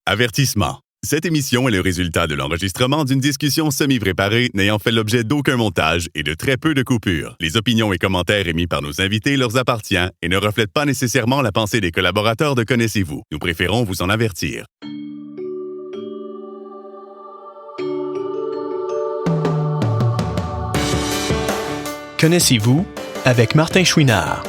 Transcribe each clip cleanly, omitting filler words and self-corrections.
Avertissement. Cette émission est le résultat de l'enregistrement d'une discussion semi-préparée n'ayant fait l'objet d'aucun montage et de très peu de coupures. Les opinions et commentaires émis par nos invités leur appartiennent et ne reflètent pas nécessairement la pensée des collaborateurs de Connaissez-vous. Nous préférons vous en avertir. Connaissez-vous avec Martin Chouinard.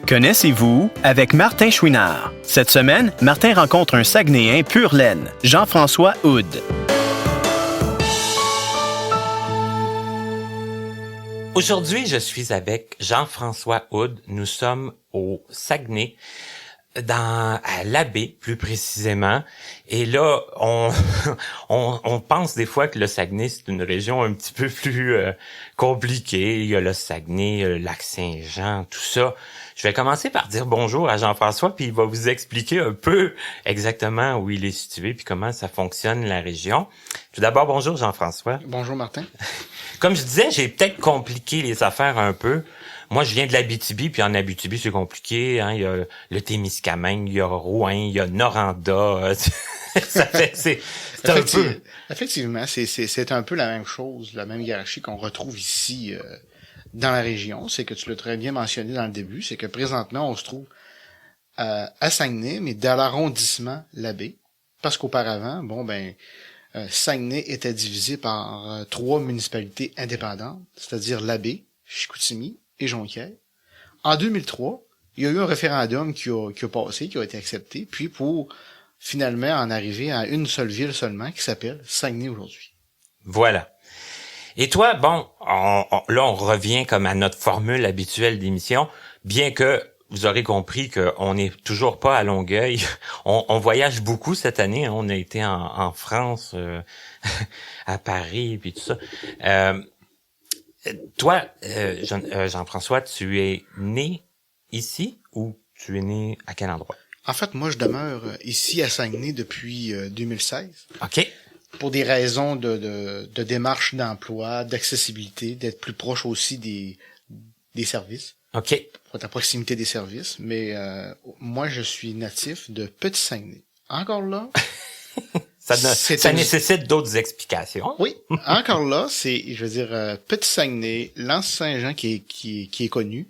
Connaissez-vous avec Martin Chouinard. Cette semaine, Martin rencontre un Saguenayen pur laine, Jean-François Houde. Aujourd'hui, je suis avec Jean-François Houde. Nous sommes au Saguenay, à l'Abbé, plus précisément. Et là, on pense des fois que le Saguenay, c'est une région un petit peu plus compliquée. Il y a le Saguenay, le Lac-Saint-Jean, tout ça. Je vais commencer par dire bonjour à Jean-François, puis il va vous expliquer un peu exactement où il est situé, puis comment ça fonctionne, la région. Tout d'abord, bonjour Jean-François. Bonjour Martin. Comme je disais, j'ai peut-être compliqué les affaires un peu. Moi, je viens de l'Abitibi, puis en Abitibi, c'est compliqué. Hein? Il y a le Témiscamingue, il y a Rouen, il y a Noranda. Ça fait que c'est un peu... Effectivement, c'est un peu la même chose, la même hiérarchie qu'on retrouve ici dans la région. C'est que tu l'as très bien mentionné dans le début, c'est que présentement, on se trouve à Saguenay, mais dans l'arrondissement l'Abbé. Parce qu'auparavant, Saguenay était divisé par 3 municipalités indépendantes, c'est-à-dire l'Abbé, Chicoutimi et Jonquière. En 2003, il y a eu un référendum qui a passé, qui a été accepté, puis pour finalement en arriver à une seule ville seulement, qui s'appelle Saguenay aujourd'hui. Voilà. Et toi, bon, là, on revient comme à notre formule habituelle d'émission, bien que vous aurez compris qu'on n'est toujours pas à Longueuil. On voyage beaucoup cette année. Hein. On a été en France, à Paris, puis tout ça. Toi, Jean-François, tu es né ici ou tu es né à quel endroit? En fait, moi, je demeure ici à Saguenay depuis 2016. OK. Pour des raisons de démarche d'emploi, d'accessibilité, d'être plus proche aussi des services. OK. Pour être à proximité des services. Mais moi, je suis natif de Petit-Saguenay. Encore là... Ça nécessite d'autres explications. Oui, encore là, Petit-Saguenay, l'Anse-Saint-Jean qui est connu,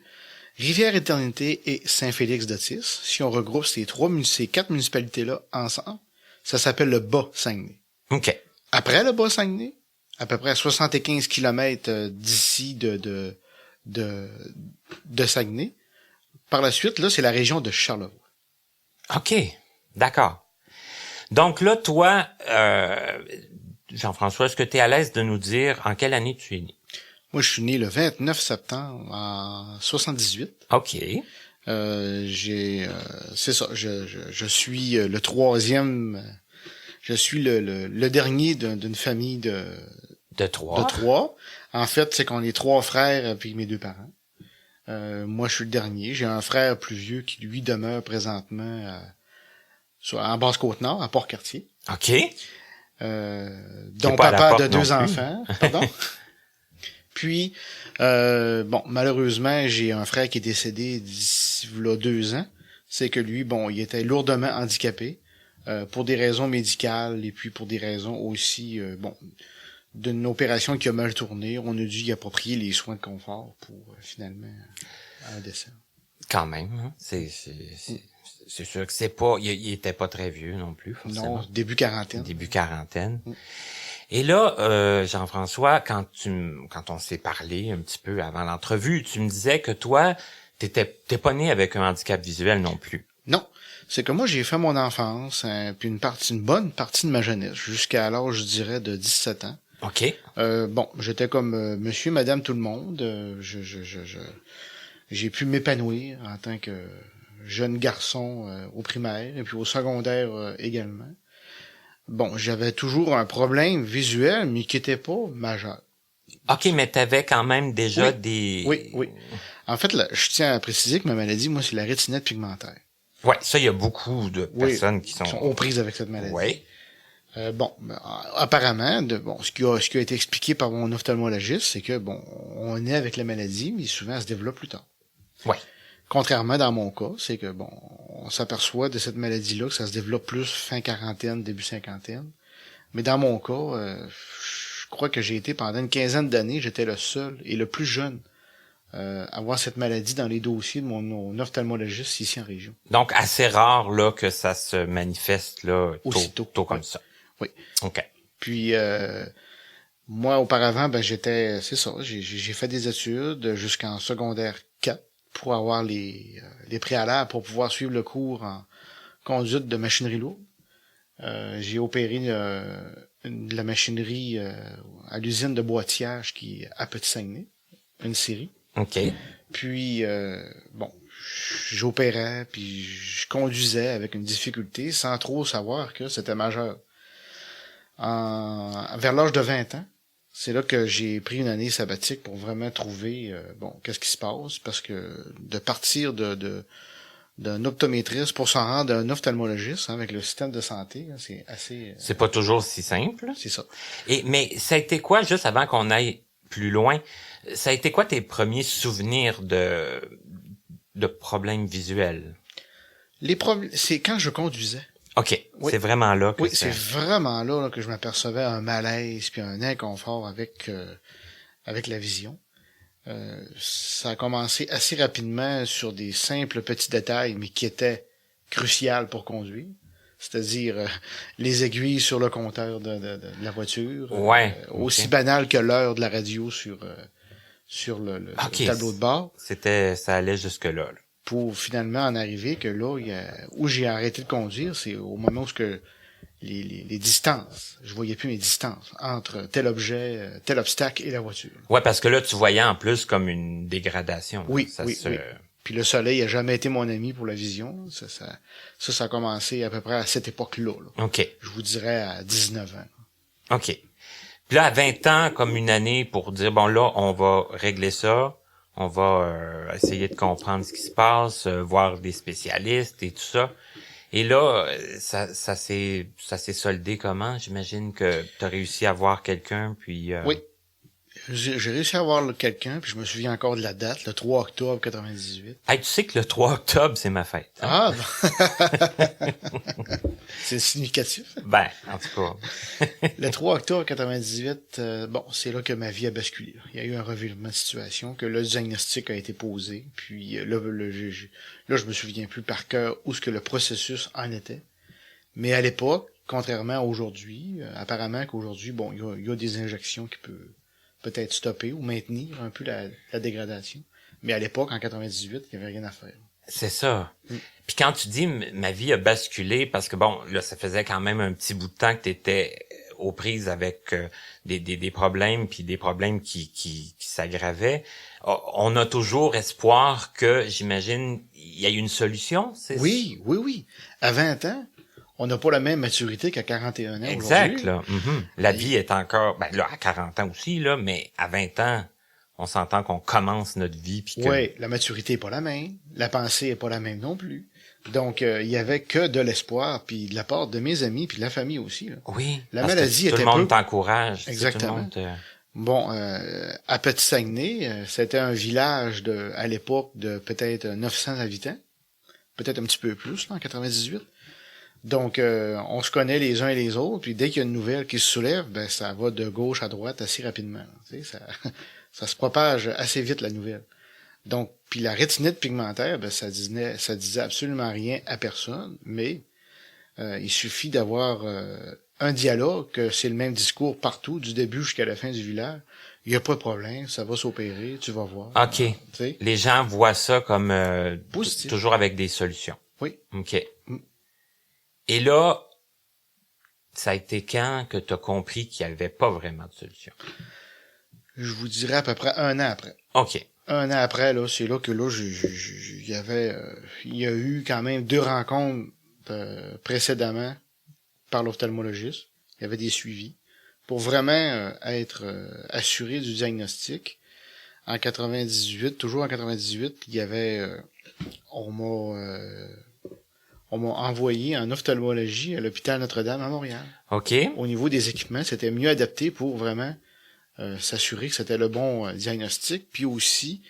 Rivière-Éternité et Saint-Félix-d'Otis. Si on regroupe ces 4 municipalités-là ensemble, ça s'appelle le Bas-Saguenay. OK. Après le Bas-Saguenay, à peu près à 75 km d'ici de Saguenay, par la suite, là, c'est la région de Charlevoix. OK, d'accord. Donc là, toi, Jean-François, est-ce que tu es à l'aise de nous dire en quelle année tu es né? Moi, je suis né le 29 septembre en 78. OK. C'est ça, je suis le troisième, je suis le dernier d'une famille de 3. En fait, c'est qu'on est 3 frères puis mes 2 parents. Moi, je suis le dernier. J'ai un frère plus vieux qui, lui, demeure présentement en Basse-Côte-Nord, à Port-Cartier. OK. Dont papa de 2 enfants. Pardon. Puis, malheureusement, j'ai un frère qui est décédé d'ici là 2 ans. C'est que lui, il était lourdement handicapé pour des raisons médicales et puis pour des raisons aussi, d'une opération qui a mal tourné. On a dû y approprier les soins de confort pour finalement un décès. Quand même, hein? C'est sûr que il était pas très vieux non plus, forcément. Non, début quarantaine. Et là, Jean-François, quand on s'est parlé un petit peu avant l'entrevue, tu me disais que toi, t'es pas né avec un handicap visuel non plus. Non. C'est que moi, j'ai fait mon enfance, puis une bonne partie de ma jeunesse, jusqu'à l'âge, je dirais, de 17 ans. OK. J'étais comme monsieur, madame, tout le monde. J'ai pu m'épanouir en tant que jeune garçon au primaire et puis au secondaire également. J'avais toujours un problème visuel, mais qui était pas majeur. OK, mais t'avais quand même déjà des... Oui. En fait, là, je tiens à préciser que ma maladie, moi, c'est la rétinite pigmentaire. Ouais, ça, il y a beaucoup de personnes qui sont aux prises avec cette maladie. Oui. Apparemment, ce qui a été expliqué par mon ophtalmologiste, c'est que on est avec la maladie, mais souvent elle se développe plus tard. Ouais. Contrairement dans mon cas, c'est que on s'aperçoit de cette maladie-là que ça se développe plus fin quarantaine, début cinquantaine. Mais dans mon cas, je crois que j'ai été pendant une quinzaine d'années, j'étais le seul et le plus jeune à avoir cette maladie dans les dossiers de mon ophtalmologiste ici en région. Donc, assez rare, là, que ça se manifeste, là, tôt comme ça. Oui. OK. Puis, moi, auparavant, c'est ça, j'ai fait des études jusqu'en secondaire 4 pour avoir les préalables pour pouvoir suivre le cours en conduite de machinerie lourde. J'ai opéré de la machinerie à l'usine de boîtiage qui est à Petit-Saguenay, une série. OK. Puis, j'opérais, puis je conduisais avec une difficulté sans trop savoir que c'était majeur. Vers l'âge de 20 ans, c'est là que j'ai pris une année sabbatique pour vraiment trouver, qu'est-ce qui se passe, parce que de partir d'un optométriste pour s'en rendre à un ophtalmologiste, avec le système de santé, c'est assez... C'est pas toujours si simple. C'est ça. Mais ça a été quoi, juste avant qu'on aille plus loin, ça a été quoi tes premiers souvenirs de problèmes visuels? Les problèmes, c'est quand je conduisais. OK. Oui. C'est vraiment là que Oui, c'est vraiment là que je m'apercevais un malaise puis un inconfort avec la vision. Ça a commencé assez rapidement sur des simples petits détails, mais qui étaient cruciaux pour conduire. C'est-à-dire les aiguilles sur le compteur de la voiture. Ouais. Aussi banal que l'heure de la radio sur le tableau de bord. Ça allait jusque-là. Là. Pour finalement en arriver que là, où j'ai arrêté de conduire, c'est au moment où les distances, je voyais plus mes distances entre tel objet, tel obstacle et la voiture. Ouais, parce que là, tu voyais en plus comme une dégradation. Oui, oui. Puis le soleil a jamais été mon ami pour la vision. Ça a commencé à peu près à cette époque-là. Là. OK. Je vous dirais à 19 ans. OK. Puis là, à 20 ans, comme une année pour dire, bon là, on va régler ça, on va essayer de comprendre ce qui se passe, voir des spécialistes et tout ça. Et là, ça s'est soldé comment? J'imagine que tu as réussi à voir quelqu'un, puis... Oui. J'ai réussi à voir quelqu'un, puis je me souviens encore de la date, le 3 octobre 98. Hey, tu sais que le 3 octobre, c'est ma fête. Hein? C'est significatif. Ben, en tout cas. Le 3 octobre 98, c'est là que ma vie a basculé. Il y a eu un revirement de situation, que le diagnostic a été posé, puis là, je me souviens plus par cœur où ce que le processus en était. Mais à l'époque, contrairement à aujourd'hui, apparemment qu'aujourd'hui, il y a des injections qui peuvent peut-être stopper ou maintenir un peu la dégradation. Mais à l'époque, en 98, il n'y avait rien à faire. C'est ça. Puis quand tu dis ma vie a basculé, parce que là, ça faisait quand même un petit bout de temps que tu étais aux prises avec des problèmes, puis des problèmes qui s'aggravaient. On a toujours espoir que, j'imagine, il y ait une solution, c'est Oui. À 20 ans, on n'a pas la même maturité qu'à 41 ans exact, aujourd'hui. Là. Mm-hmm. La vie est encore, là, à 40 ans aussi, là, mais à 20 ans, on s'entend qu'on commence notre vie. Puis que... Oui, la maturité est pas la même. La pensée est pas la même non plus. Donc, il y avait que de l'espoir, puis de la part de mes amis, puis de la famille aussi. Là. Oui, la maladie était tout le monde t'encourage. Exactement. Tout le monde à Petit-Saguenay, c'était un village à l'époque de peut-être 900 habitants. Peut-être un petit peu plus, là, en 98. Donc, on se connaît les uns et les autres, puis dès qu'il y a une nouvelle qui se soulève, ça va de gauche à droite assez rapidement. Tu sais, ça se propage assez vite, la nouvelle. Donc, puis la rétinite pigmentaire, ça disait absolument rien à personne, mais il suffit d'avoir un dialogue, que c'est le même discours partout, du début jusqu'à la fin du village. Il n'y a pas de problème, ça va s'opérer, tu vas voir. OK. Les gens voient ça comme positif. Toujours avec des solutions. Oui. OK. Et là, ça a été quand que tu as compris qu'il n'y avait pas vraiment de solution? Je vous dirais à peu près 1 an après. OK. 1 an après, là, c'est là que là, il y a eu quand même 2 rencontres précédemment par l'ophtalmologiste. Il y avait des suivis pour vraiment être assuré du diagnostic. En 98, toujours en 98, il y avait, on on m'a envoyé en ophtalmologie à l'hôpital Notre-Dame à Montréal. OK. Au niveau des équipements, c'était mieux adapté pour vraiment s'assurer que c'était le bon diagnostic, puis aussi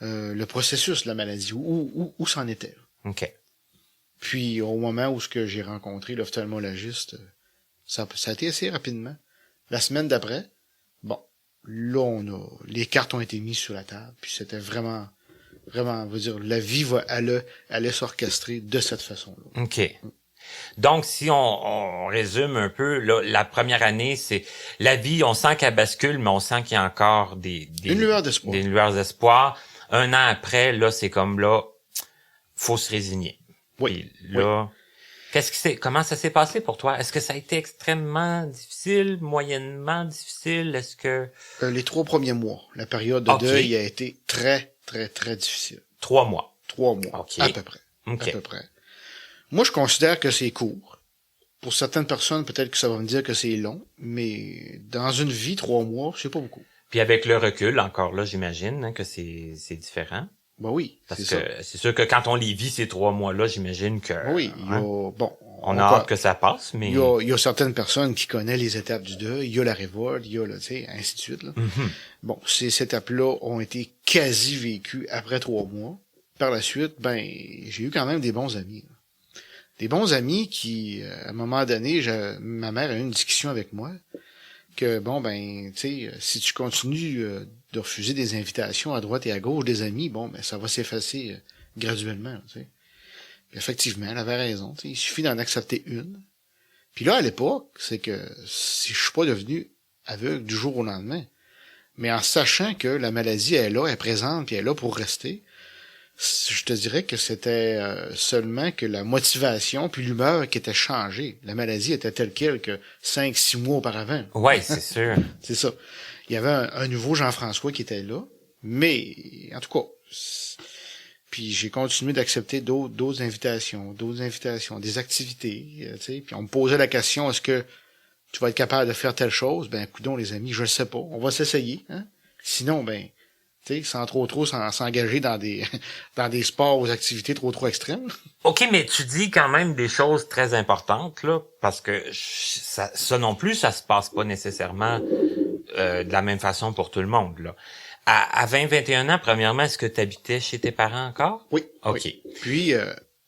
le processus de la maladie, où c'en était. OK. Puis au moment où ce que j'ai rencontré l'ophtalmologiste, ça a été assez rapidement. La semaine d'après, bon, là les cartes ont été mises sur la table, puis c'était vraiment, on va dire, la vie allait s'orchestrer de cette façon-là. OK. Donc, si on résume un peu, là, la première année, c'est la vie, on sent qu'elle bascule, mais on sent qu'il y a encore une lueur d'espoir. Des lueurs d'espoir. Un an après, là, c'est comme là, faut se résigner. Oui. Puis là, comment ça s'est passé pour toi? Est-ce que ça a été extrêmement difficile, moyennement difficile? Est-ce que... Les 3 premiers mois, la période de deuil a été très, très, très difficile. 3 mois. 3 mois, Okay. à peu près. Okay. À peu près. Moi, je considère que c'est court. Pour certaines personnes, peut-être que ça va me dire que c'est long, mais dans une vie, 3 mois, c'est pas beaucoup. Puis avec le recul, encore là, j'imagine que c'est différent. Ben oui, Parce c'est que ça. c'est sûr que quand on les vit ces 3 mois-là, j'imagine que... Ben oui, il y a, bon... On a hâte que ça passe, mais... Il y a certaines personnes qui connaissent les étapes du deuil, il y a la révolte, il y a, tu sais, ainsi de suite, là. Mm-hmm. Bon, ces étapes-là ont été quasi vécues après 3 mois. Par la suite, ben, j'ai eu quand même des bons amis, là. Des bons amis qui, à un moment donné, ma mère a eu une discussion avec moi, que bon, ben, tu sais, si tu continues de refuser des invitations à droite et à gauche des amis, bon, ben, ça va s'effacer graduellement, tu sais. Puis effectivement, elle avait raison, tu sais, il suffit d'en accepter une. Puis là, à l'époque, c'est que si je suis pas devenu aveugle du jour au lendemain, mais en sachant que la maladie est là, elle est présente, puis elle est là pour rester, je te dirais que c'était seulement que la motivation puis l'humeur qui était changée. La maladie était telle quelle que 5-6 mois auparavant. Ouais, c'est sûr. C'est ça. Il y avait un nouveau Jean-François qui était là, mais en tout cas, puis j'ai continué d'accepter d'autres invitations, des activités, tu sais. Puis on me posait la question, est-ce que tu vas être capable de faire telle chose? Ben, coudonc, les amis, je le sais pas. On va s'essayer, hein. Sinon, ben, tu sais, sans trop s'engager dans des sports ou activités trop extrêmes. OK, mais tu dis quand même des choses très importantes, là, parce que ça non plus, ça se passe pas nécessairement de la même façon pour tout le monde, là. À 20-21 ans, premièrement, est-ce que tu habitais chez tes parents encore? Oui. OK. Oui. Puis,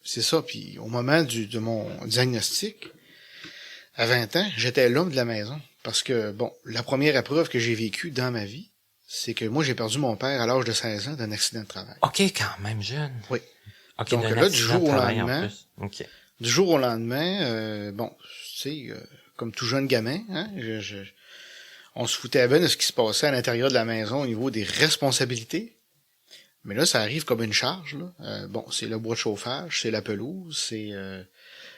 c'est ça. Puis, au moment de mon diagnostic, à 20 ans, j'étais l'homme de la maison. Parce que, bon, la première épreuve que j'ai vécue dans ma vie, c'est que moi, j'ai perdu mon père à l'âge de 16 ans d'un accident de travail. OK, quand même jeune. Oui. OK, donc là, du jour au lendemain, OK. du jour au lendemain, bon, tu sais, comme tout jeune gamin, hein, on se foutait bien de ce qui se passait à l'intérieur de la maison au niveau des responsabilités. Mais là, ça arrive comme une charge, là. Bon, c'est le bois de chauffage, c'est la pelouse, c'est...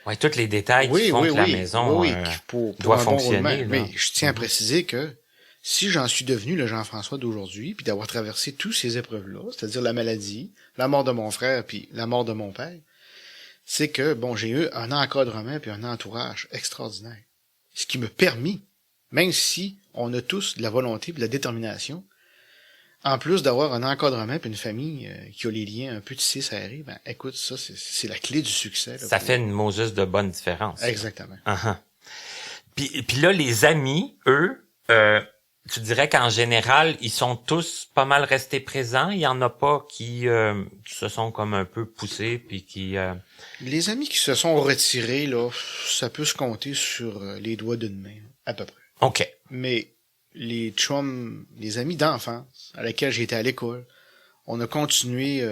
Ouais, tous les détails qui font que la maison pour doit un fonctionner. Bon mais je tiens à préciser que si j'en suis devenu le Jean-François d'aujourd'hui, puis d'avoir traversé tous ces épreuves-là, c'est-à-dire la maladie, la mort de mon frère, puis la mort de mon père, c'est que, bon, j'ai eu un encadrement puis un entourage extraordinaire. Ce qui me permet, même si on a tous de la volonté et de la détermination, en plus d'avoir un encadrement puis une famille qui a les liens un peu tissés serrés, ben écoute, ça, c'est la clé du succès. Là, ça fait une Moses de bonne différence. Exactement. Uh-huh. Puis là, les amis, eux, tu dirais qu'en général, ils sont tous pas mal restés présents. Il y en a pas qui se sont comme un peu poussés puis qui... Les amis qui se sont retirés, là, ça peut se compter sur les doigts d'une main, à peu près. OK. Mais les chums, les amis d'enfance à laquelle j'ai été à l'école, on a continué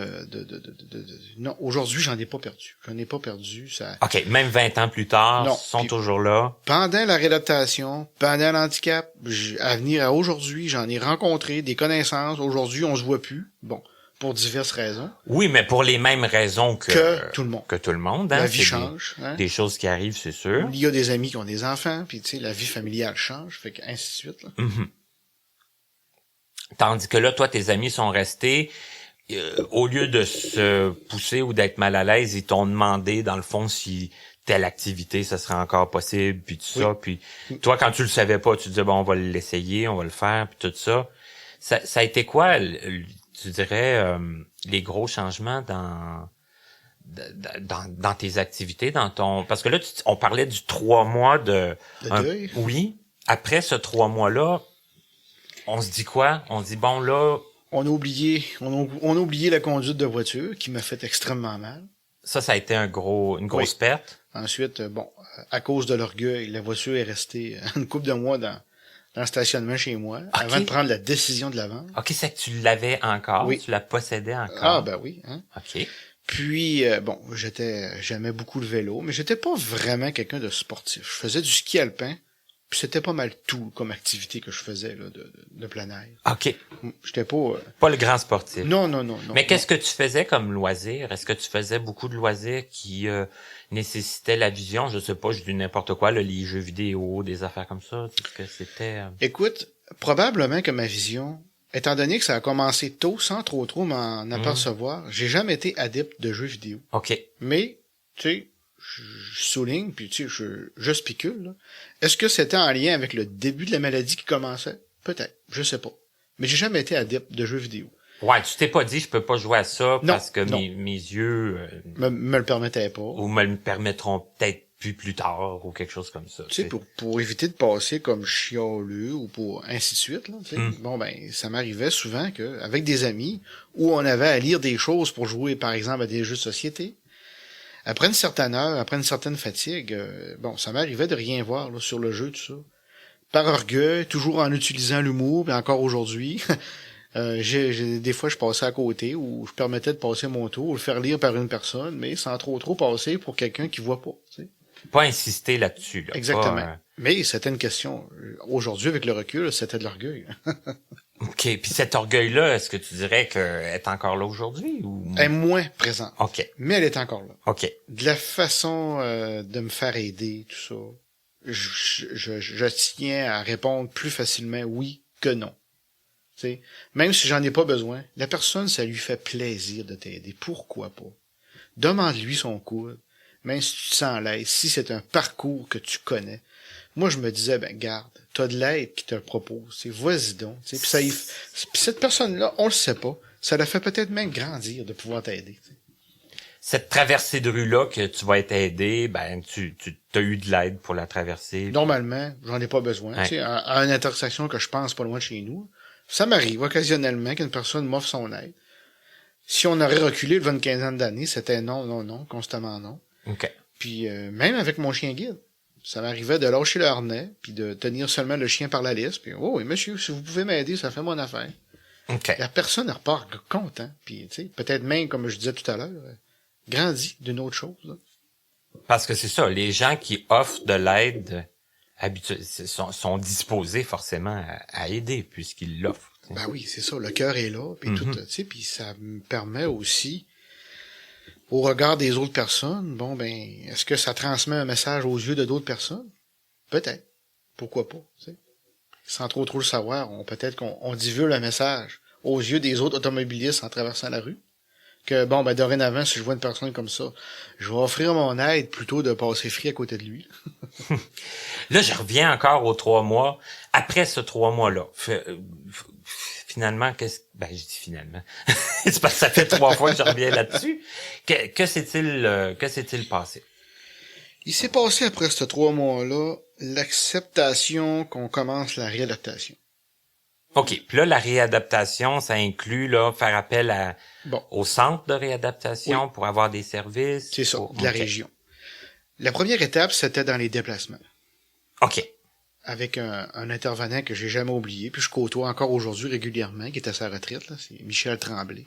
non, aujourd'hui, j'en ai pas perdu. Ça... OK, même 20 ans plus tard, non, sont toujours là. Pendant la réadaptation, pendant l'handicap, à venir à aujourd'hui, j'en ai rencontré des connaissances. Aujourd'hui, on se voit plus. Bon, pour diverses raisons. Oui, mais pour les mêmes raisons que tout le monde. Que tout le monde. Hein? La vie change. Des choses qui arrivent, c'est sûr. Il y a des amis qui ont des enfants, puis tu sais, la vie familiale change, fait que ainsi de suite. Là. Mm-hmm. Tandis que là, toi, tes amis sont restés, au lieu de se pousser ou d'être mal à l'aise, ils t'ont demandé, dans le fond, si telle activité, ça serait encore possible, puis tout ça. Puis toi, quand tu le savais pas, tu disais, bon, on va l'essayer, on va le faire, puis tout ça. Ça a été quoi, tu dirais, les gros changements dans tes activités, parce que là, on parlait du 3 mois de deuil. Oui. Après ce 3 mois-là, on se dit quoi? On se dit, bon, là... On a oublié la conduite de voiture, qui m'a fait extrêmement mal. Ça a été une grosse perte. Ensuite, à cause de l'orgueil, la voiture est restée une couple de mois dans le stationnement chez moi, avant de prendre la décision de la vendre. OK, c'est que tu l'avais encore? Oui. Tu la possédais encore? Ah, ben oui. Hein? OK. Puis, j'aimais beaucoup le vélo, mais j'étais pas vraiment quelqu'un de sportif. Je faisais du ski alpin, puis c'était pas mal tout comme activité que je faisais là, de plein air. OK. J'étais pas... Pas le grand sportif. Non. Mais qu'est-ce que tu faisais comme loisir? Est-ce que tu faisais beaucoup de loisirs qui nécessitaient la vision? Je sais pas, je dis n'importe quoi, là, les jeux vidéo, des affaires comme ça. Est-ce que c'était... Écoute, probablement que ma vision... Étant donné que ça a commencé tôt, sans trop m'en apercevoir, j'ai jamais été adepte de jeux vidéo. OK. Mais, tu sais, je souligne, puis tu sais, je spécule, là. Est-ce que c'était en lien avec le début de la maladie qui commençait? Peut-être, je sais pas. Mais j'ai jamais été adepte de jeux vidéo. Ouais, tu t'es pas dit, je peux pas jouer à ça parce que mes yeux... me le permettaient pas. Ou me le permettront peut-être plus tard, ou quelque chose comme ça. Tu sais, pour éviter de passer comme chialeux, ou pour ainsi de suite, là, tu sais. Ça m'arrivait souvent que, avec des amis, où on avait à lire des choses pour jouer, par exemple, à des jeux de société, après une certaine heure, après une certaine fatigue, ça m'arrivait de rien voir, là, sur le jeu, tout ça. Par orgueil, toujours en utilisant l'humour, et encore aujourd'hui, des fois, je passais à côté, ou je permettais de passer mon tour, ou le faire lire par une personne, mais sans trop passer pour quelqu'un qui voit pas, tu sais. Pas insister là-dessus. Là. Exactement. Pas, mais c'était une question. Aujourd'hui, avec le recul, c'était de l'orgueil. OK. Puis cet orgueil-là, est-ce que tu dirais qu'elle est encore là aujourd'hui? Ou... Elle est moins présente. OK. Mais elle est encore là. OK. De la façon de me faire aider, tout ça, je tiens à répondre plus facilement oui que non. T'sais, même si j'en ai pas besoin, la personne, ça lui fait plaisir de t'aider. Pourquoi pas? Demande-lui son coude. Même si tu te sens à l'aise, si c'est un parcours que tu connais. Moi, je me disais, garde, t'as de l'aide qui te le propose, c'est vas-y donc. Puis cette personne-là, on le sait pas, ça la fait peut-être même grandir de pouvoir t'aider. T'sais. Cette traversée de rue-là que tu vas être aidé, tu as eu de l'aide pour la traverser. Normalement, j'en ai pas besoin. Ouais. À une intersection que je pense pas loin de chez nous, ça m'arrive occasionnellement qu'une personne m'offre son aide. Si on aurait reculé devant une quinzaine d'années, c'était non, constamment non. OK. Puis même avec mon chien guide, ça m'arrivait de lâcher le harnais, puis de tenir seulement le chien par la laisse, puis oh oui monsieur, si vous pouvez m'aider, ça fait mon affaire. OK. La personne repart content, puis tu sais, peut-être même comme je disais tout à l'heure, grandit d'une autre chose. Là. Parce que c'est ça, les gens qui offrent de l'aide sont disposés forcément à aider puisqu'ils l'offrent. T'sais. Ben oui, c'est ça, le cœur est là, puis tout, tu sais, puis ça me permet aussi au regard des autres personnes, est-ce que ça transmet un message aux yeux de d'autres personnes? Peut-être. Pourquoi pas, tu sais. Sans trop le savoir, peut-être qu'on divulgue le message aux yeux des autres automobilistes en traversant la rue. Que, dorénavant, si je vois une personne comme ça, je vais offrir mon aide plutôt de passer frit à côté de lui. Là, je reviens encore aux 3 mois. Après ce 3 mois-là, finalement, je dis finalement. C'est parce que ça fait 3 fois que je reviens là-dessus. Que s'est-il passé? Il s'est passé après ces 3 mois-là, l'acceptation qu'on commence la réadaptation. OK. Puis là, la réadaptation, ça inclut là faire appel au centre de réadaptation pour avoir des services. C'est ça, de la région. La première étape, c'était dans les déplacements. OK. Avec un intervenant que j'ai jamais oublié, puis je côtoie encore aujourd'hui régulièrement, qui est à sa retraite, là, c'est Michel Tremblay.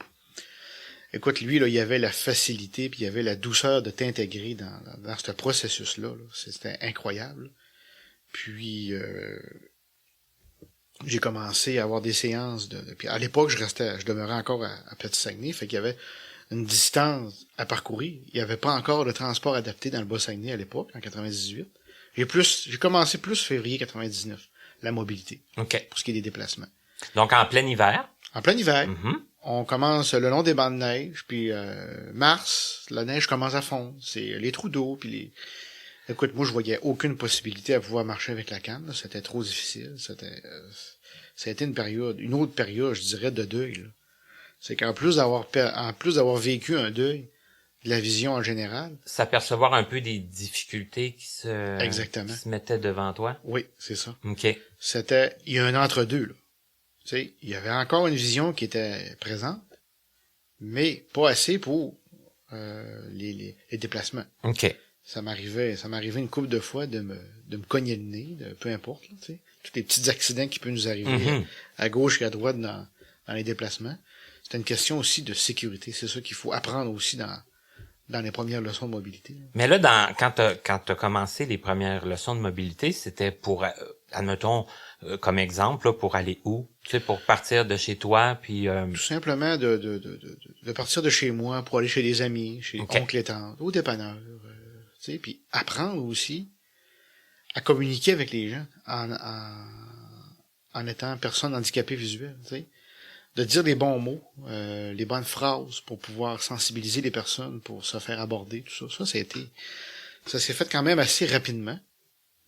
Écoute, lui, là, il y avait la facilité, puis il y avait la douceur de t'intégrer dans ce processus-là. Là. C'était incroyable. Puis j'ai commencé à avoir des séances puis à l'époque, je demeurais encore à Petit-Saguenay, fait qu'il y avait une distance à parcourir. Il n'y avait pas encore de transport adapté dans le Bas-Saguenay à l'époque, en 98. J'ai commencé plus février 99, la mobilité. OK. Pour ce qui est des déplacements. Donc, en plein hiver? En plein hiver. On commence le long des bancs de neige, puis mars, la neige commence à fondre. C'est les trous d'eau, puis Écoute, moi, je voyais aucune possibilité à pouvoir marcher avec la canne. Là. C'était trop difficile. Ça a été une autre période, je dirais, de deuil. Là. C'est qu'en plus d'avoir vécu un deuil, de la vision en général. S'apercevoir un peu des difficultés Exactement. qui se mettaient devant toi. Oui, c'est ça. OK. Il y a un entre-deux, là. Tu sais, il y avait encore une vision qui était présente, mais pas assez pour les déplacements. OK. Ça m'arrivait une couple de fois de me cogner le nez, peu importe, là, tu sais. Tous les petits accidents qui peuvent nous arriver à gauche et à droite dans les déplacements. C'est une question aussi de sécurité. C'est ça qu'il faut apprendre aussi dans les premières leçons de mobilité. Là. Mais là, quand t'as commencé les premières leçons de mobilité, c'était pour, admettons, comme exemple, là, pour aller où? Tu sais, pour partir de chez toi, puis... Tout simplement de partir de chez moi pour aller chez des amis, chez oncle et tante, au dépanneur, tu sais, puis apprendre aussi à communiquer avec les gens en étant personne handicapée visuelle, tu sais. De dire les bons mots, les bonnes phrases pour pouvoir sensibiliser les personnes, pour se faire aborder, tout ça. Ça s'est fait quand même assez rapidement.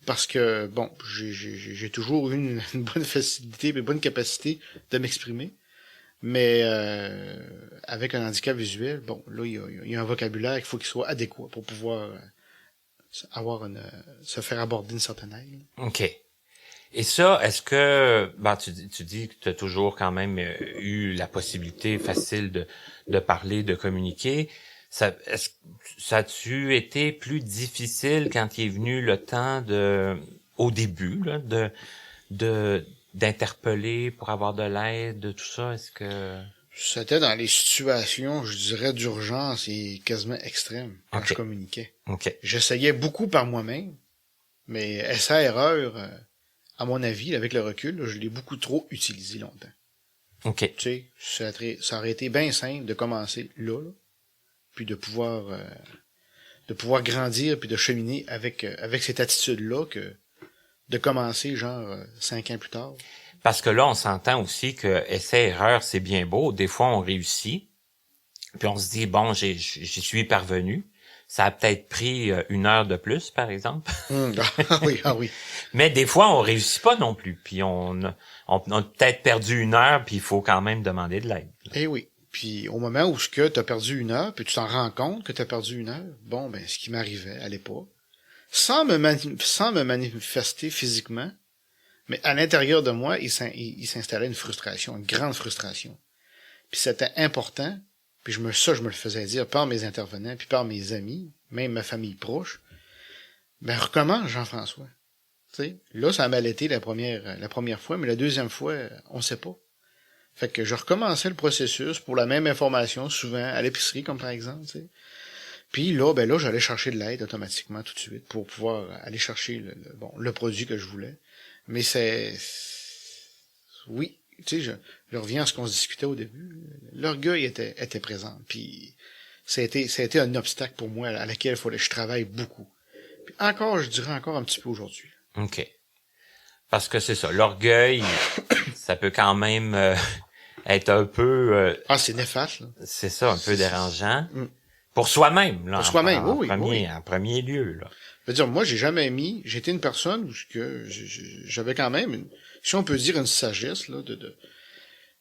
Parce que, bon, j'ai toujours eu une bonne facilité, une bonne capacité de m'exprimer. Mais avec un handicap visuel, bon, là, il y a un vocabulaire qu'il faut qu'il soit adéquat pour pouvoir se faire aborder une certaine aide. OK. Et ça, est-ce que, tu dis que tu as toujours quand même eu la possibilité facile de parler, de communiquer. Ça a-tu été plus difficile quand il est venu le temps au début, là, d'interpeller pour avoir de l'aide, de tout ça? Est-ce que... C'était dans les situations, je dirais, d'urgence et quasiment extrêmes quand je communiquais. OK. J'essayais beaucoup par moi-même, mais essai-erreur, à mon avis, avec le recul, là, je l'ai beaucoup trop utilisé longtemps. OK. Tu sais, ça aurait été bien simple de commencer là, puis de pouvoir grandir puis de cheminer avec cette attitude-là que de commencer genre 5 ans plus tard. Parce que là, on s'entend aussi que essai-erreur, c'est bien beau. Des fois, on réussit, puis on se dit, bon, j'y suis parvenu. Ça a peut-être pris 1 heure de plus, par exemple. Ah oui. Mais des fois, on réussit pas non plus. Puis on a peut-être perdu 1 heure, puis il faut quand même demander de l'aide. Eh oui. Puis au moment où tu as perdu 1 heure, puis tu t'en rends compte que tu as perdu 1 heure, bon, ben ce qui m'arrivait à l'époque, sans me manifester physiquement, mais à l'intérieur de moi, il s'installait une frustration, une grande frustration. Puis c'était important, puis je me le faisais dire par mes intervenants, puis par mes amis, même ma famille proche. Ben recommence, Jean-François. Tu sais, là, ça m'a allaité la première fois, mais la deuxième fois, on sait pas. Fait que je recommençais le processus pour la même information, souvent à l'épicerie, comme par exemple, tu sais. Puis là, j'allais chercher de l'aide automatiquement tout de suite pour pouvoir aller chercher le produit que je voulais. Mais oui, tu sais, je reviens à ce qu'on se discutait au début. L'orgueil était présent. Puis ça a été un obstacle pour moi à laquelle il fallait que je travaille beaucoup. Puis je dirais encore un petit peu aujourd'hui. OK. Parce que c'est ça, l'orgueil, ça peut quand même être un peu... c'est néfaste, là. C'est ça, un peu dérangeant. Pour soi-même, là. Pour soi-même, oui. En premier lieu, là. Je veux dire, moi, j'étais une personne où j'avais quand même si on peut dire une sagesse, là,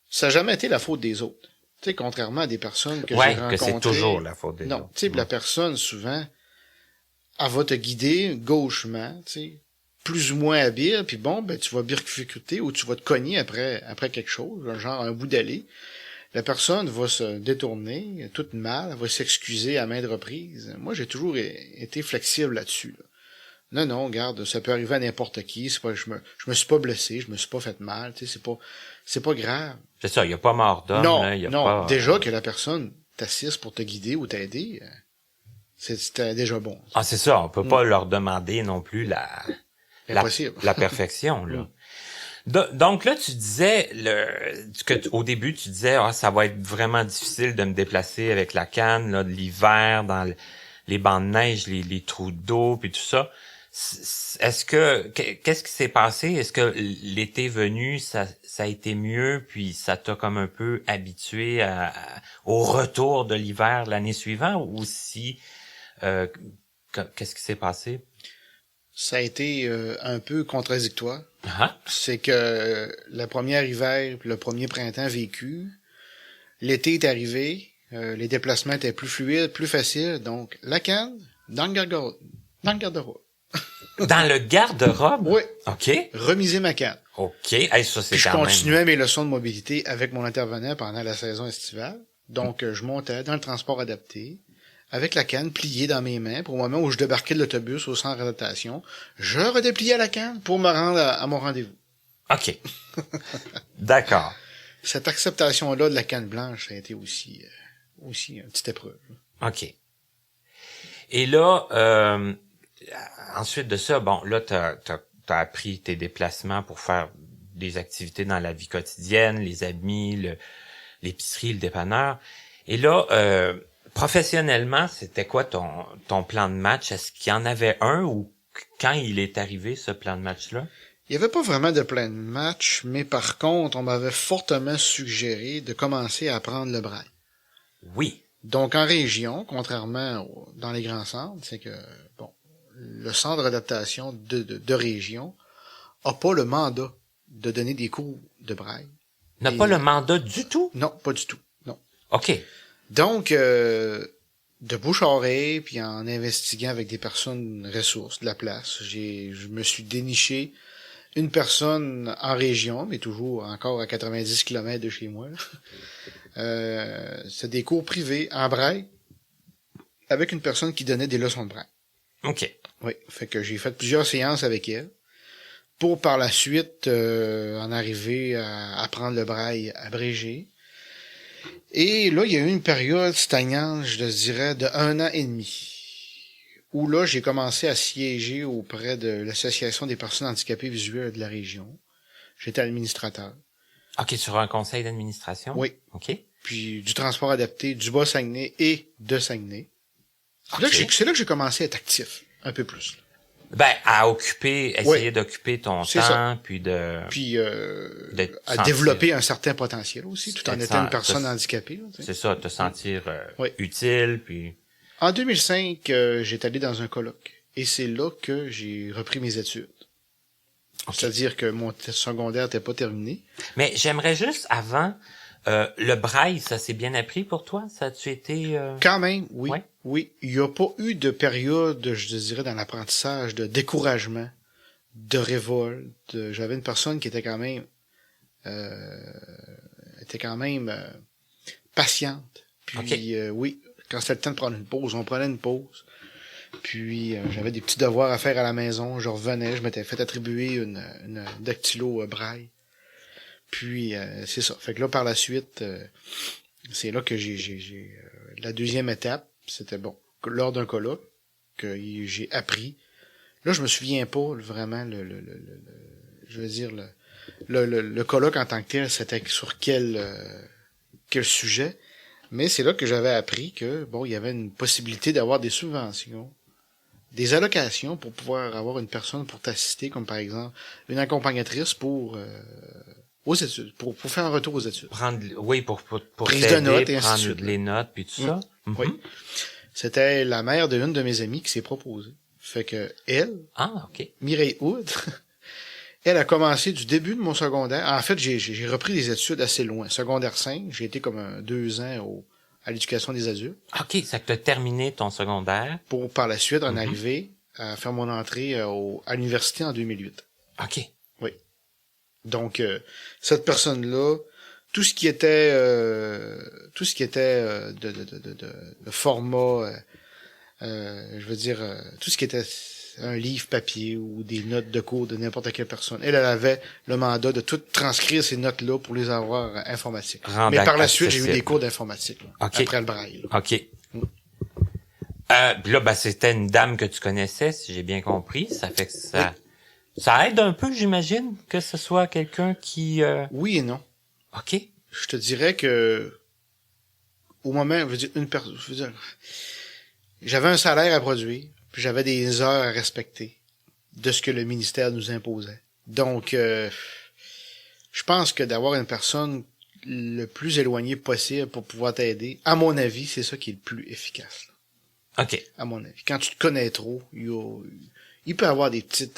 ça n'a jamais été la faute des autres. Tu sais, contrairement à des personnes que j'ai rencontrées. Que c'est toujours la faute des autres. Non, tu sais, la personne, souvent, elle va te guider gauchement, tu sais, plus ou moins habile, puis bon, ben, tu vas bifurquer ou tu vas te cogner après quelque chose, genre un bout d'allée. La personne va se détourner, toute mal, elle va s'excuser à maintes reprises. Moi, j'ai toujours été flexible là-dessus, là. Non, regarde, ça peut arriver à n'importe qui, c'est pas, je me suis pas blessé, je me suis pas fait mal, tu sais, c'est pas grave. C'est ça, il y a pas mort d'homme, non, là, y a non, pas... déjà que la personne t'assiste pour te guider ou t'aider, c'était déjà bon. Ah, c'est ça, on peut pas leur demander non plus la perfection, là. Donc là, tu disais au début, tu disais ça va être vraiment difficile de me déplacer avec la canne là, de l'hiver dans les bancs de neige, les trous d'eau puis tout ça. Qu'est-ce qui s'est passé? Est-ce que l'été venu, ça a été mieux puis ça t'a comme un peu habitué au retour de l'hiver l'année suivante ou si qu'est-ce qui s'est passé? Ça a été un peu contradictoire. Uh-huh. C'est que le premier hiver, le premier printemps vécu, l'été est arrivé, Les déplacements étaient plus fluides, plus faciles. Donc, la canne, dans le garde-robe. Dans le garde-robe? Oui. OK. Remiser ma canne. OK. Hey, ça, c'est Puis je quand même... continuais mes leçons de mobilité avec mon intervenant pendant la saison estivale. Donc, je montais dans le transport adapté, avec la canne pliée dans mes mains. Pour le moment où je débarquais de l'autobus au centre d'adaptation, je redépliais la canne pour me rendre à mon rendez-vous. OK. D'accord. Cette acceptation-là de la canne blanche, ça a été aussi une petite épreuve. OK. Et là, ensuite de ça, bon, là, t'as appris tes déplacements pour faire des activités dans la vie quotidienne, les amis, l'épicerie, le dépanneur. Et là, professionnellement, c'était quoi ton plan de match? Est-ce qu'il y en avait un ou quand il est arrivé, ce plan de match-là? Il n'y avait pas vraiment de plan de match, mais par contre, on m'avait fortement suggéré de commencer à apprendre le braille. Oui. Donc, en région, contrairement dans les grands centres, c'est que, bon, le centre d'adaptation de région a pas le mandat de donner des cours de braille. N'a pas le mandat du tout? Non, pas du tout. Non. OK. Donc, de bouche à oreille, puis en investiguant avec des personnes ressources de la place, je me suis déniché une personne en région, mais toujours encore à 90 km de chez moi. C'est des cours privés en braille avec une personne qui donnait des leçons de braille. OK. Oui, fait que j'ai fait plusieurs séances avec elle pour par la suite en arriver à apprendre le braille abrégé. Et là, il y a eu une période stagnante, je dirais, de 1 an et demi, où là, j'ai commencé à siéger auprès de l'Association des personnes handicapées visuelles de la région. J'étais administrateur. OK, sur un conseil d'administration? Oui. OK. Puis du transport adapté du Bas-Saguenay et de Saguenay. Okay. C'est là que j'ai commencé à être actif, un peu plus. Ben, à essayer d'occuper ton temps, ça. puis à développer un certain potentiel aussi, tout en étant une personne handicapée. Là, c'est ça, te sentir oui. utile, puis... En 2005, j'étais allé dans un colloque, et c'est là que j'ai repris mes études. Okay. C'est-à-dire que mon secondaire n'était pas terminé. Mais j'aimerais juste, avant, le braille, ça s'est bien appris pour toi? Ça a-tu été... Quand même, oui. Ouais? Oui, il n'y a pas eu de période, je dirais, dans l'apprentissage, de découragement, de révolte. J'avais une personne qui était quand même patiente. Puis, okay. Oui, quand c'était le temps de prendre une pause, on prenait une pause. Puis, j'avais des petits devoirs à faire à la maison. Je revenais, je m'étais fait attribuer une dactylo braille. Puis, c'est ça. Fait que là, par la suite, c'est là que j'ai la deuxième étape. C'était bon, lors d'un colloque que j'ai appris. Là, je me souviens pas vraiment le colloque en tant que tel, c'était sur quel sujet. Mais c'est là que j'avais appris que bon, il y avait une possibilité d'avoir des subventions, des allocations pour pouvoir avoir une personne pour t'assister, comme par exemple une accompagnatrice pour aux études, pour faire un retour aux études. Pour prise de notes et prendre les notes puis tout ça. Mm-hmm. Oui. C'était la mère d'une de mes amies qui s'est proposée. Fait que elle, Mireille Hood, elle a commencé du début de mon secondaire. En fait, j'ai repris des études assez loin. Secondaire 5, j'ai été comme 2 ans à l'éducation des adultes. OK, ça que tu as terminé ton secondaire. Pour par la suite en arriver à faire mon entrée à l'université en 2008. OK. Oui. Donc, cette personne-là, tout ce qui était de format, je veux dire, tout ce qui était un livre papier ou des notes de cours de n'importe quelle personne, elle avait le mandat de tout transcrire ces notes-là pour les avoir informatiques. Mais par la suite, j'ai eu des cours d'informatique après le braille. Là. OK. Puis là, ben, c'était une dame que tu connaissais, si j'ai bien compris. Ça fait que ça... Oui. Ça aide un peu, j'imagine, que ce soit quelqu'un qui... Oui et non. OK. Je te dirais que au moment, j'avais un salaire à produire, puis j'avais des heures à respecter de ce que le ministère nous imposait. Donc, je pense que d'avoir une personne le plus éloignée possible pour pouvoir t'aider, à mon avis, c'est ça qui est le plus efficace. Là. OK. À mon avis. Quand tu te connais trop, il peut y avoir des petits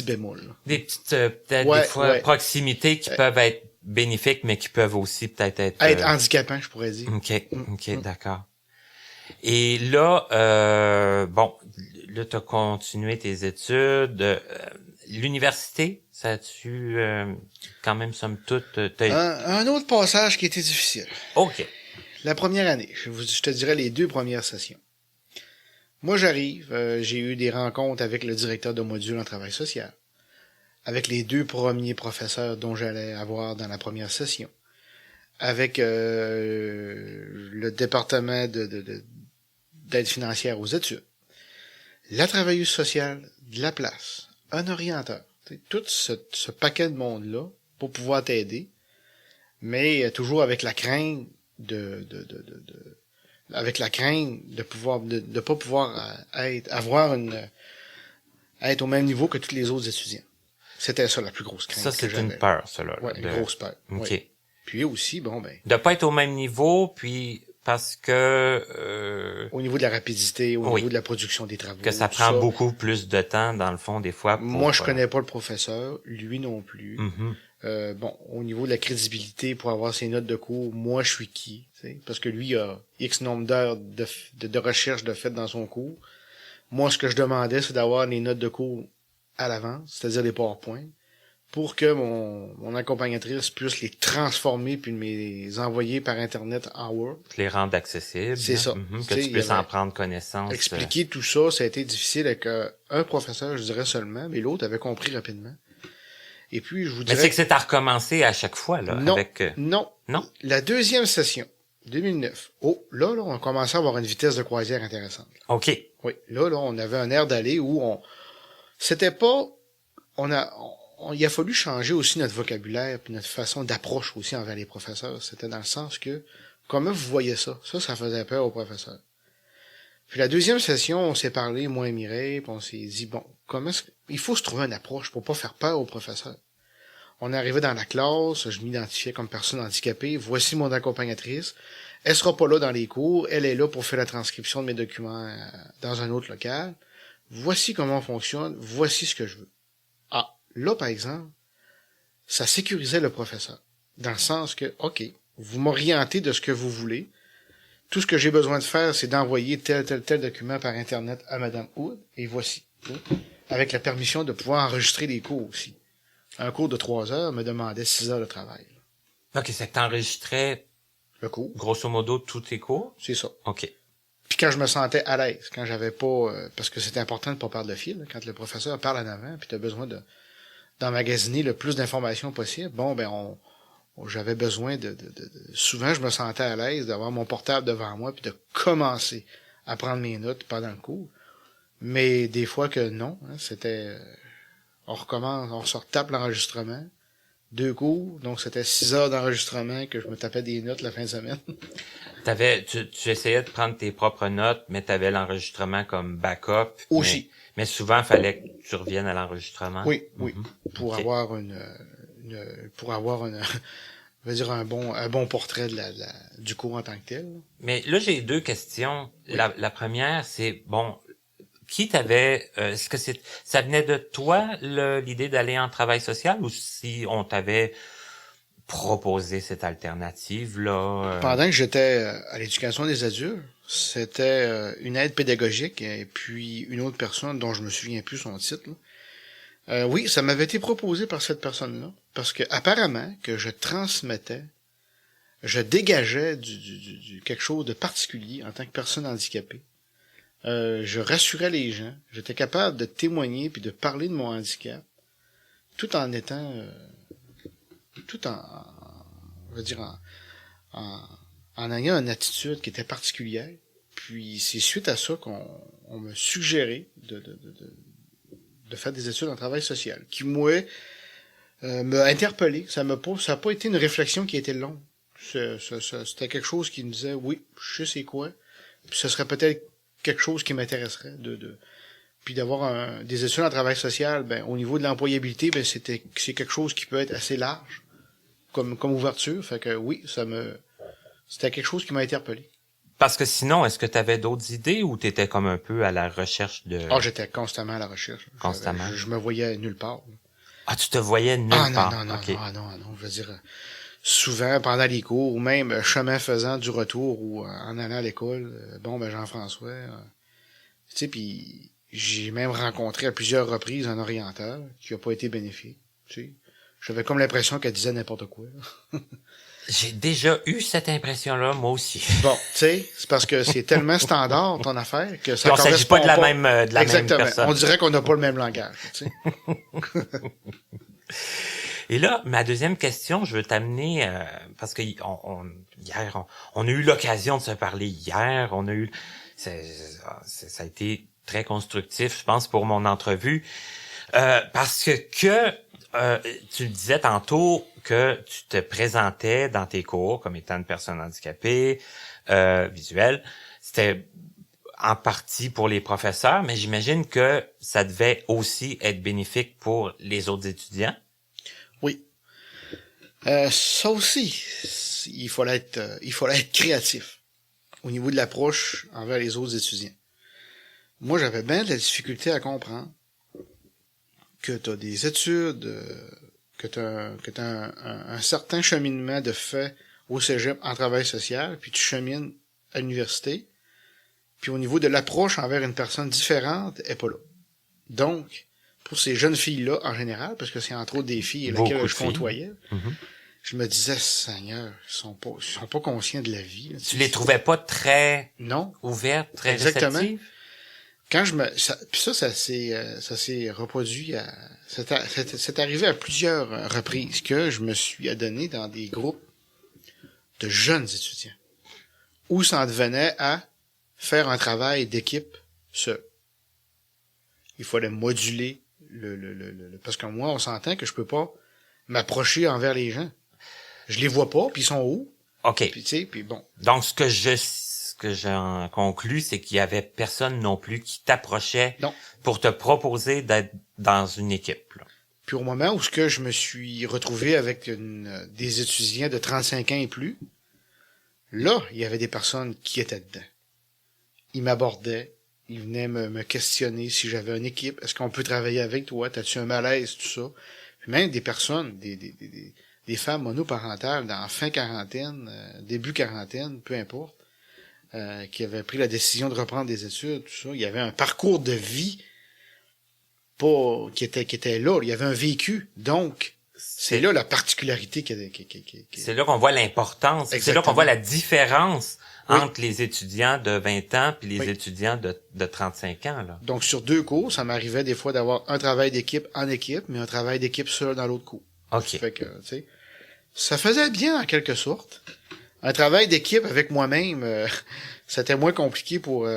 bémols. Là. Des petites, peut-être des fois, proximités qui peuvent être bénéfiques, mais qui peuvent aussi peut-être être... Être handicapant, je pourrais dire. OK, d'accord. Et là, bon, là, t'as continué tes études. L'université, ça a-tu quand même, somme toute... Un autre passage qui était difficile. OK. La première année, je te dirais les 2 premières sessions. Moi, j'arrive, j'ai eu des rencontres avec le directeur de module en travail social, avec les 2 premiers professeurs dont j'allais avoir dans la première session, avec le département d'aide financière aux études, la travailleuse sociale de la place, un orienteur, tout ce paquet de monde-là pour pouvoir t'aider, mais toujours avec la crainte avec la crainte de pouvoir de pas pouvoir être au même niveau que tous les autres étudiants. C'était ça la plus grosse crainte. Ça, c'est une peur, ça, là. Ouais, une grosse peur. OK. Ouais. Puis aussi, bon, ben... De pas être au même niveau, puis parce que... au niveau de la rapidité, au niveau de la production des travaux. Que ça prend beaucoup plus de temps, dans le fond, des fois. Moi, je connais pas le professeur, lui non plus. Mm-hmm. Bon, au niveau de la crédibilité pour avoir ses notes de cours, moi, je suis qui? T'sais? Parce que lui, il a X nombre d'heures de recherche de fait dans son cours. Moi, ce que je demandais, c'est d'avoir les notes de cours à l'avance, c'est-à-dire les PowerPoint, pour que mon accompagnatrice puisse les transformer puis me les envoyer par Internet en Word. Les rendre accessibles. C'est ça. Que tu puisses en prendre connaissance. Expliquer tout ça, ça a été difficile avec un professeur, je dirais seulement, mais l'autre avait compris rapidement. Et puis, je vous dirais... Mais c'est que c'est à recommencer à chaque fois, là. Non, avec... non. La deuxième session, 2009. Là, on commençait à avoir une vitesse de croisière intéressante. OK. Oui. Là, on avait un air d'aller où c'était pas... il a fallu changer aussi notre vocabulaire puis notre façon d'approche aussi envers les professeurs. C'était dans le sens que, comment vous voyez ça? Ça faisait peur aux professeurs. Puis la deuxième session, on s'est parlé, moi et Mireille, puis on s'est dit, bon, il faut se trouver une approche pour pas faire peur aux professeurs. On est arrivé dans la classe, je m'identifiais comme personne handicapée, voici mon accompagnatrice. Elle sera pas là dans les cours, elle est là pour faire la transcription de mes documents dans un autre local. Voici comment on fonctionne, voici ce que je veux. Ah, là, par exemple, ça sécurisait le professeur. Dans le sens que, OK, vous m'orientez de ce que vous voulez. Tout ce que j'ai besoin de faire, c'est d'envoyer tel document par Internet à Madame Hood, et voici. Avec la permission de pouvoir enregistrer les cours aussi. Un cours de 3 heures me demandait 6 heures de travail. OK, c'est que t'enregistrais le cours. Grosso modo, tous tes cours? C'est ça. OK. Puis quand je me sentais à l'aise, quand j'avais pas... parce que c'est important de pas perdre le fil, quand le professeur parle en avant, puis t'as besoin d'emmagasiner le plus d'informations possible, bon, ben j'avais besoin souvent, je me sentais à l'aise d'avoir mon portable devant moi, puis de commencer à prendre mes notes pendant le cours. Mais des fois que non, c'était... on recommence, on se retape l'enregistrement. 2 cours, donc c'était 6 heures d'enregistrement que je me tapais des notes la fin de semaine. Tu essayais de prendre tes propres notes, mais t'avais l'enregistrement comme backup. Aussi. Mais souvent, il fallait que tu reviennes à l'enregistrement. Oui. Pour avoir je veux dire un bon portrait du cours en tant que tel. Mais là, j'ai 2 questions. Oui. La première, c'est, bon, qui t'avait, est-ce que ça venait de toi, l'idée d'aller en travail social, ou si on t'avait proposé cette alternative-là? Pendant que j'étais à l'éducation des adultes, c'était une aide pédagogique et puis une autre personne dont je me souviens plus son titre. Oui, ça m'avait été proposé par cette personne-là, parce que apparemment que je transmettais, je dégageais du quelque chose de particulier en tant que personne handicapée. Je rassurais les gens, j'étais capable de témoigner puis de parler de mon handicap, tout en étant, je veux dire, en ayant une attitude qui était particulière. Puis c'est suite à ça qu'on m'a suggéré de faire des études en travail social, qui m'a interpellé. Ça n'a pas été une réflexion qui a été longue. C'était quelque chose qui me disait, oui, je sais c'est quoi, puis ce serait peut-être quelque chose qui m'intéresserait puis d'avoir des études en travail social, ben au niveau de l'employabilité, ben c'est quelque chose qui peut être assez large comme ouverture, fait que oui, c'était quelque chose qui m'a interpellé. Parce que sinon, est-ce que tu avais d'autres idées ou t'étais comme un peu à la recherche de... J'étais constamment à la recherche. Constamment. Je me voyais nulle part. Tu te voyais nulle part. Non, je veux dire, souvent pendant les cours, ou même chemin faisant du retour ou en allant à l'école. Jean-François, tu sais, puis j'ai même rencontré à plusieurs reprises un orienteur qui a pas été bénéfique, tu sais. J'avais comme l'impression qu'elle disait n'importe quoi. J'ai déjà eu cette impression-là, moi aussi. Bon, tu sais, c'est parce que c'est tellement standard, ton affaire, que ça on s'agit pas de la correspond même, de la Exactement. même personne. On dirait qu'on n'a pas le même langage, tu sais. Et là, ma deuxième question, je veux t'amener, parce que hier, on a eu l'occasion de se parler hier, ça a été très constructif, je pense, pour mon entrevue, parce que tu le disais tantôt que tu te présentais dans tes cours comme étant une personne handicapée, visuelle. C'était en partie pour les professeurs, mais j'imagine que ça devait aussi être bénéfique pour les autres étudiants. Oui. Ça aussi, il fallait être créatif au niveau de l'approche envers les autres étudiants. Moi, j'avais bien de la difficulté à comprendre que tu as des études, que tu as un certain cheminement de fait au cégep en travail social, puis tu chemines à l'université, puis au niveau de l'approche envers une personne différente, elle est pas là. Donc, pour ces jeunes filles-là, en général, parce que c'est entre autres des filles lesquelles je côtoyais, je me disais, Seigneur, ils sont pas conscients de la vie. Là, tu les trouvais pas très non ouvertes, très exactement. réceptives? Quand ça s'est reproduit c'est arrivé à plusieurs reprises que je me suis adonné dans des groupes de jeunes étudiants où ça en devenait à faire un travail d'équipe seul. Il fallait moduler parce que moi, on s'entend que je peux pas m'approcher envers les gens. Je les vois pas, puis ils sont hauts. OK. Puis tu sais, puis bon. Donc, ce que j'en conclus, c'est qu'il y avait personne non plus qui t'approchait pour te proposer d'être dans une équipe, là. Puis au moment où je me suis retrouvé avec des étudiants de 35 ans et plus, là, il y avait des personnes qui étaient dedans. Ils m'abordaient, ils venaient me questionner si j'avais une équipe, est-ce qu'on peut travailler avec toi, t'as-tu un malaise, tout ça. Puis même des personnes, des femmes monoparentales dans fin quarantaine, début quarantaine, peu importe, qui avaient pris la décision de reprendre des études, tout ça. Il y avait un parcours de vie qui était là. Il y avait un vécu. Donc, c'est là la particularité c'est là qu'on voit l'importance. Exactement. C'est là qu'on voit la différence entre les étudiants de 20 ans puis les étudiants de 35 ans, là. Donc, sur 2 cours, ça m'arrivait des fois d'avoir un travail d'équipe en équipe, mais un travail d'équipe seul dans l'autre cours. OK. Fait que, tu sais, ça faisait bien en quelque sorte. Un travail d'équipe avec moi-même, c'était moins compliqué pour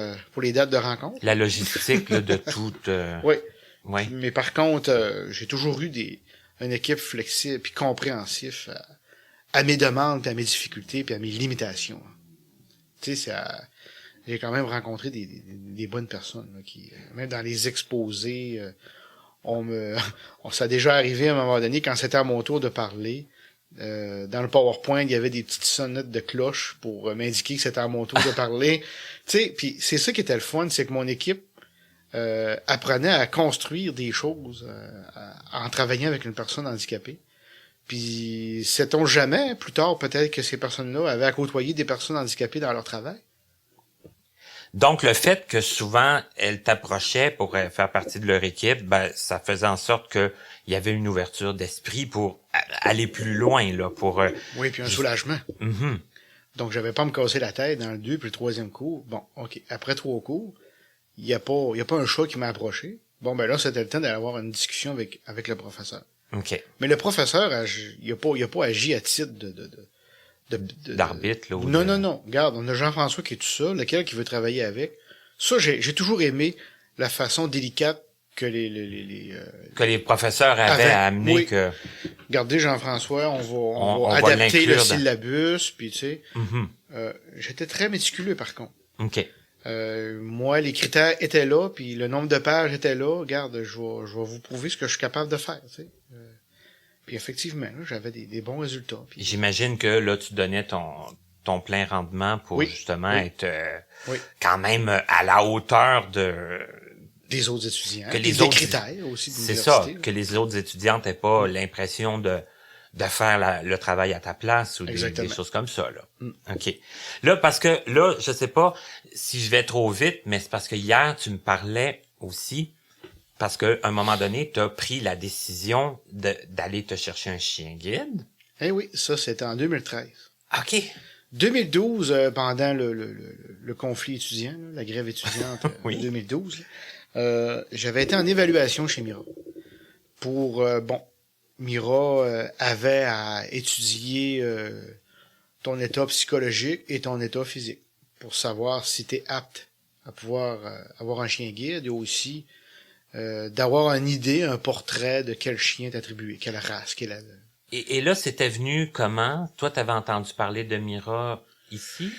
les dates de rencontre. La logistique là, de tout. Oui. Ouais. Mais par contre, j'ai toujours eu une équipe flexible puis compréhensif à mes demandes, puis à mes difficultés, puis à mes limitations. Tu sais, j'ai quand même rencontré des bonnes personnes là, qui, même dans les exposés, ça a déjà arrivé à un moment donné quand c'était à mon tour de parler. Dans le PowerPoint, il y avait des petites sonnettes de cloche pour m'indiquer que c'était à mon tour de parler. Tu sais, puis c'est ça qui était le fun, c'est que mon équipe apprenait à construire des choses en travaillant avec une personne handicapée. Puis sait-on jamais, plus tard peut-être que ces personnes-là avaient à côtoyer des personnes handicapées dans leur travail. Donc le fait que souvent elles t'approchaient pour faire partie de leur équipe, ben ça faisait en sorte que il y avait une ouverture d'esprit pour aller plus loin là, pour oui, puis un soulagement. Mm-hmm. Donc j'avais pas à me casser la tête dans le 2 puis le 3e cours. Bon, OK, après 3 cours, il y a pas un chat qui m'a approché. Bon ben là, c'était le temps d'aller avoir une discussion avec le professeur. OK. Mais le professeur, il a pas agi à titre d'arbitre là. Non. Regarde, on a Jean-François qui est tout ça, lequel qui veut travailler avec. Ça, j'ai toujours aimé la façon délicate que les professeurs avaient à amener. Oui. Que regardez Jean-François, on va adapter le syllabus, puis tu sais. Mm-hmm. J'étais très méticuleux par contre. OK. Moi, les critères étaient là, puis le nombre de pages était là. Regarde, je vais vous prouver ce que je suis capable de faire, tu sais. Puis effectivement, là, j'avais des bons résultats. Puis j'imagine que là, tu donnais ton plein rendement pour justement être quand même à la hauteur des autres étudiants. Que des critères aussi de c'est ça, que les autres étudiants n'aient pas l'impression de faire le travail à ta place ou des choses comme ça, là. OK. Là, parce que, là, je sais pas si je vais trop vite, mais c'est parce que hier, tu me parlais aussi, parce qu'à un moment donné, tu as pris la décision d'aller te chercher un chien guide. Eh oui, ça, c'était en 2013. OK. 2012, pendant le conflit étudiant, là, la grève étudiante Oui. en 2012, j'avais été en évaluation chez Mira. Mira avait à étudier ton état psychologique et ton état physique pour savoir si tu es apte à pouvoir avoir un chien guide et aussi d'avoir une idée, un portrait de quel chien t'attribuer, quelle race, Et là, c'était venu comment? Toi, t'avais entendu parler de Mira ici?